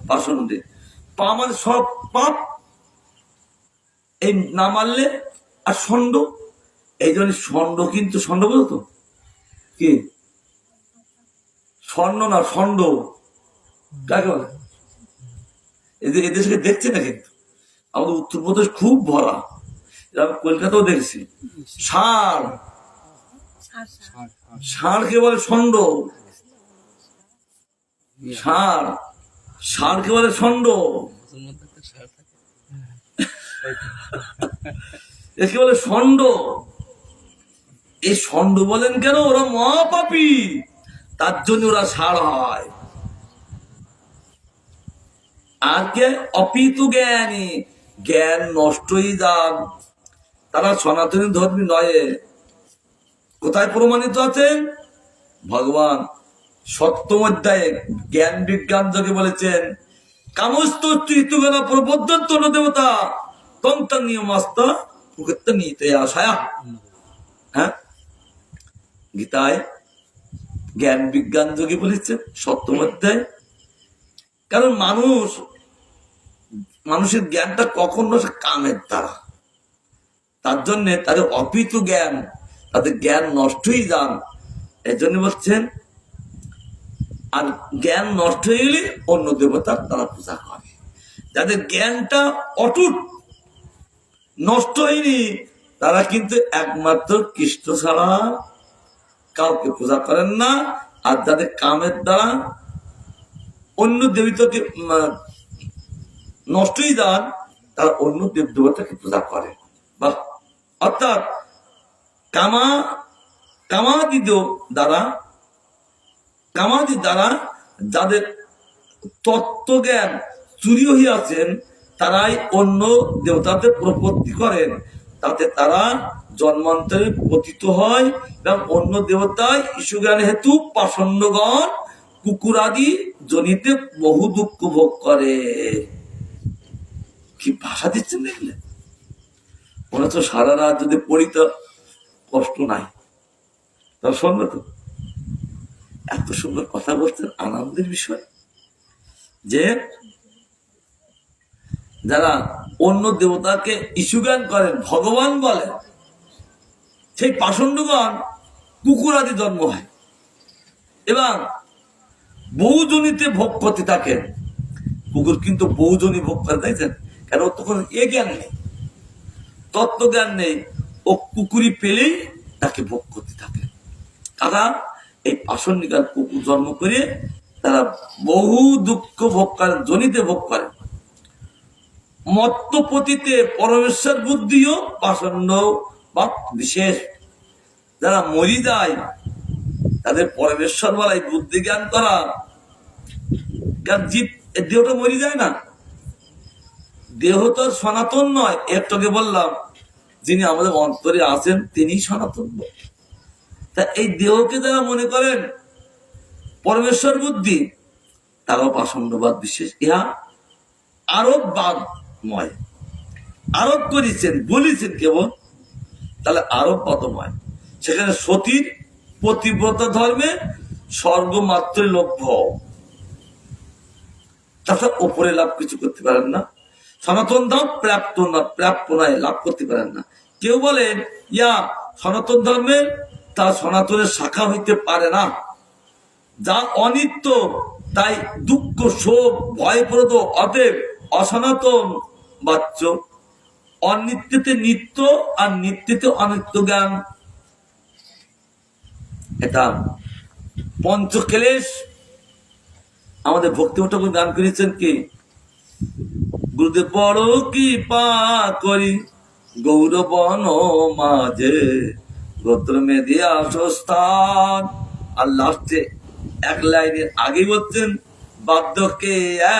পাষণ্ডিক। পা মানে সব পাপ, এই না মানলে। আর ষণ্ড, এই জন্য ষণ্ড, কিন্তু ষণ্ড বলো তো কি? স্বর্ণ না ষণ্ড কাকে বলে? এদেশকে দেখছে না, কিন্তু আমাদের উত্তরপ্রদেশ খুব ভরা, আমি কলকাতাও দেখছি। ষাঁড়, ষাঁড়কে বলে ষণ্ড। ষাঁড়, ষাঁড়কে বলে ষণ্ড, একে বলে ষণ্ড। এই ষণ্ড বলেন কেন? ওরা মহাপাপী, তার জন্য ওরা ষাঁড় হয়। আর কে? অপিত জ্ঞানী, জ্ঞান নষ্টই যান, তারা সনাতনী ধর্মী নয়। কোথায় প্রমাণিত আছেন? ভগবান সপ্তম অধ্যায়ে জ্ঞান বিজ্ঞান যোগে বলেছেন কামস্ত চিত্তগণা প্রবদ্ধন্ত দেবতা তন্ত্র নিয়মাস্তা প্রকৃত নিতে আশায়া। হ্যাঁ, গীতায় জ্ঞান বিজ্ঞান যোগে বলেছেন সপ্তম অধ্যায়। কারণ মানুষের জ্ঞানটা কখন নষ্ট? কামের দ্বারা। তার জন্য তাদের অপিত জ্ঞান, তাদের জ্ঞান নষ্টই যান। এই জন্য বলছেন, আর জ্ঞান নষ্ট হয়ে গেলে অন্য দেবতার তারা পূজা করে। যাদের জ্ঞানটা অটুট, নষ্ট হয়নি, তারা কিন্তু একমাত্র কৃষ্ণ ছাড়া কাউকে পূজা করেন না। আর যাদের কামের দ্বারা অন্য দেবতাকে নষ্টই যান, তারা অন্য দেব দেবতাকে পূজা করে। বাহ! অর্থাৎ কামা কামাদি দ্বারা কামাদি দ্বারা যাদের তত্ত্বজ্ঞান চুরি হইয়াছেন, তারাই অন্য দেবতাদের প্রপত্তি করেন, তাতে তারা জন্মান্তরে পতিত হয় এবং অন্য দেবতায় ঈশ্বজ্ঞান হেতু পাষণ্ডগণ কুকুরাদি জনিতে বহু দুঃখ ভোগ করে। কি ভাষা দিচ্ছেন দেখলেন? মনে হচ্ছে সারা রাত যদি পড়ি তো কষ্ট নাই, তার সঙ্গে তো এত সুন্দর কথা বলছেন। আনন্দের বিষয় যে যারা অন্য দেবতাকে ইস্যুজ্ঞান করেন, ভগবান বলেন, সেই পাষণ্ডগণ কুকুর আদি জন্ম হয় এবং বহুজনিতে ভোগ করতে থাকেন। কুকুর কিন্তু বহুজনই ভোগ করে, দেখছেন কেন? তখন জ্ঞান নেই, তত্ত্বজ্ঞান নেই, ও কুকুরি পেলেই তাকে ভোগ করতে থাকে। তারা এই পাষণ্ডিকার কুকুর জন্ম করে তারা বহু দুঃখ ভোগ করেন, জনিতে ভোগ করেন। মত্তপতিতে পরমেশ্বর বুদ্ধিও পাষণ্ড বা বিশেষ। যারা মরি যায় তাদের পরমেশ্বর বলাই বুদ্ধি জ্ঞান করা, জীব দেহটা মরি যায় না, দেহ তো সনাতন নয়। একটুকে বললাম যিনি আমাদের অন্তরে আছেন তিনি সনাতন। তা এই দেহকে যারা মনে করেন পরমেশ্বর বুদ্ধি, তারাও পাষণ্ডবাদ বিশেষ। ইহা আরোপবাদময়, আরোপ করেছেন, বলেছেন কেবল, তাহলে আরোপবাদময়। সেখানে সতীর পতিব্রতা ধর্মে স্বর্গ মাত্রই লভ্য, তাছাড়া ওপরে লাভ কিছু করতে পারেন না। সনাতন ধর্ম প্রাপ্ত না, প্রাপ্য নয়, লাভ করতে পারেন না। কেউ বলেন ইয়া সনাতন ধর্মের, তা সনাতনের শাখা হইতে পারে না, যা অনিত্য, তাই দুঃখ শোক ভয়প্রদ, অতএব অসনাতন বাচ্য। অনিত্যতে নিত্য আর নিত্যতে অনিত্য জ্ঞান, এটা পঞ্চক্লেশ। আমাদের ভক্তি ঠাকুর গান করেছেন কি, গুরুদেব বড় কি পা করি গৌরবন মাঝে গোত্র মেদি আসস্থান। আর লাস্টে এক লাইনের আগে বলছেন বার্ধক্যে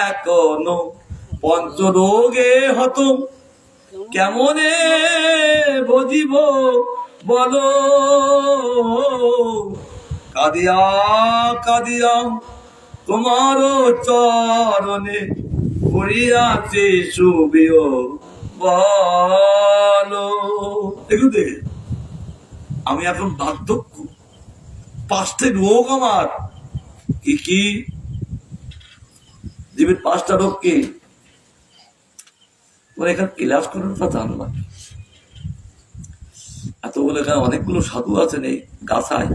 এখনো পঞ্চরোগে হত, কেমনে বুঝিব বলো, কাঁদিয়া কাঁদিয়া তোমার চরণে পড়িয়াছে শুবিও বলো। দেখুন দেখে আমি এখন বার্ধক্য, 5টা রোগ আমার। কি কি জীবের 5টা রোগ কি? এখানে ক্লাস করার কথা জানলাম, এতগুলো এখানে অনেকগুলো সাধু আছেন এই গাছায়,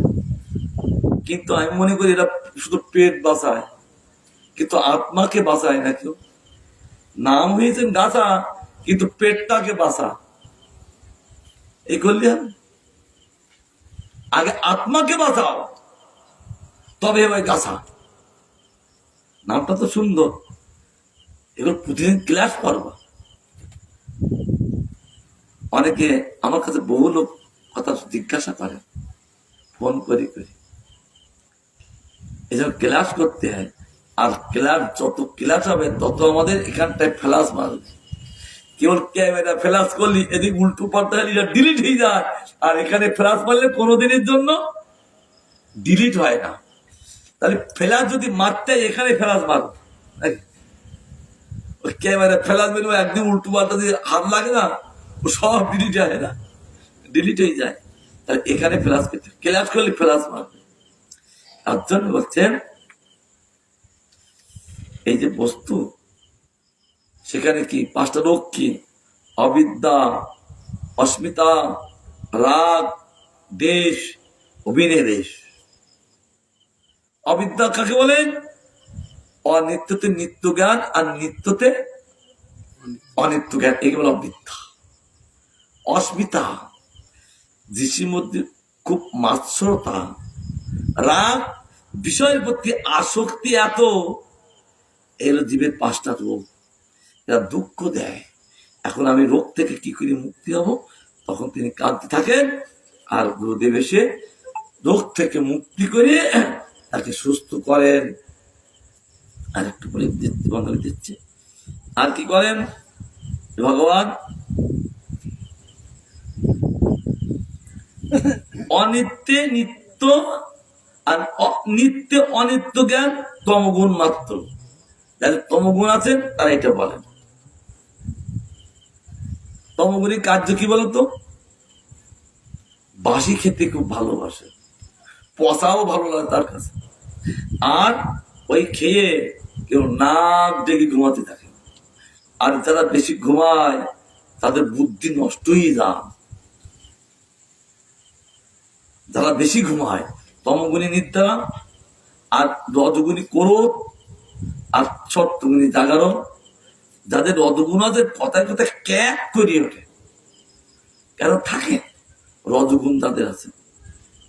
কিন্তু আমি মনে করি এরা শুধু পেট বাঁচায়, কিন্তু আত্মাকে বাঁচায় না কেউ। নাম হয়েছেন গাছা, কিন্তু পেটটাকে বাঁচা, এই করলে আগে আত্মাকে বাঁচাও, তবে এবার গাছা। নামটা তো সুন্দর, এগুলো প্রতিদিন ক্লাস করবা। অনেকে আমার কাছে বহু লোক কথা জিজ্ঞাসা করে ফোন করি করি, এসব ক্লাস করতে হয়। আর ক্লাস যত ক্লাস হবে তত আমাদের এখানটায় ফ্লাস মারবে। কেবল ক্যামেরা ফ্লাস করলি এদিক উল্টো পাল্টা ডিলিট হয়ে যায়, আর এখানে ফ্লাস মারলে কোনোদিনের জন্য ডিলিট হয় না। তাহলে ফ্লাস যদি মারতে এখানে ফ্লাস মারো, ওই ক্যামেরা ফ্লাস মেরে একদিন উল্টো পাল্টা দিয়ে হাত লাগে না, ও সব ডিলিট হয় না, ডিলিট হয়ে যায়। তাহলে এখানে ফ্লাস করতে, ক্লাস করলে ফ্লাস মারবে। তার জন্য বলছেন এই যে বস্তু, সেখানে কি 5টা রোগ কি? অবিদ্যা, অস্মিতা, রাগ, দেশ, অভিনিবেশ। অবিদ্যা কাকে বলেন? অনিত্যতে নিত্য জ্ঞান, আর নিত্যতে অনিত্য জ্ঞান, এই বলে অবিদ্যা। অস্মিতা, যিশির মধ্যে খুব মাৎসরতা। রাগ, বিষয়ের প্রতি আসক্তি এত এগুলো জীবের 5টা রোগ, এরা দুঃখ দেয়। এখন আমি রোগ থেকে কি করে মুক্তি হব, তখন তিনি কাঁদতে থাকেন, আর গুরুদেব এসে রোগ থেকে মুক্তি করে তাকে সুস্থ করেন। আর একটু পরে বন্ধ করে দিচ্ছে। আর কি করেন ভগবান? অনিত্যে নিত্য, আর নিত্য অনিত্য জ্ঞান তমগুণ মাত্র। যাদের তমগুণ আছেন তারা এটা বলেন। তমগুণী কার্য কি বলতো? বাসি খেতে খুব ভালোবাসে, পচাও ভালো লাগে তার কাছে, আর ওই খেয়ে কেউ নাক ডেকে ঘুমাতে থাকে। আর যারা বেশি ঘুমায় তাদের বুদ্ধি নষ্ট হয়ে যায়। যারা বেশি ঘুমায় তমগুণী নিদ্রা, আর রজগুণী ক্রোধ, আর সত্যগুণী জাগরণ। যাদের রজগুণ আছে কথায় কথায় ক্যাক করিয়ে ওঠে, কেন থাকে? রজগুণ যাদের আছে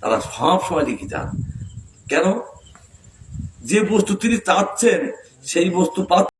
তারা সব সময় লিখে যান। কেন? যে বস্তু তিনি চাচ্ছেন সেই বস্তু পাচ্ছেন।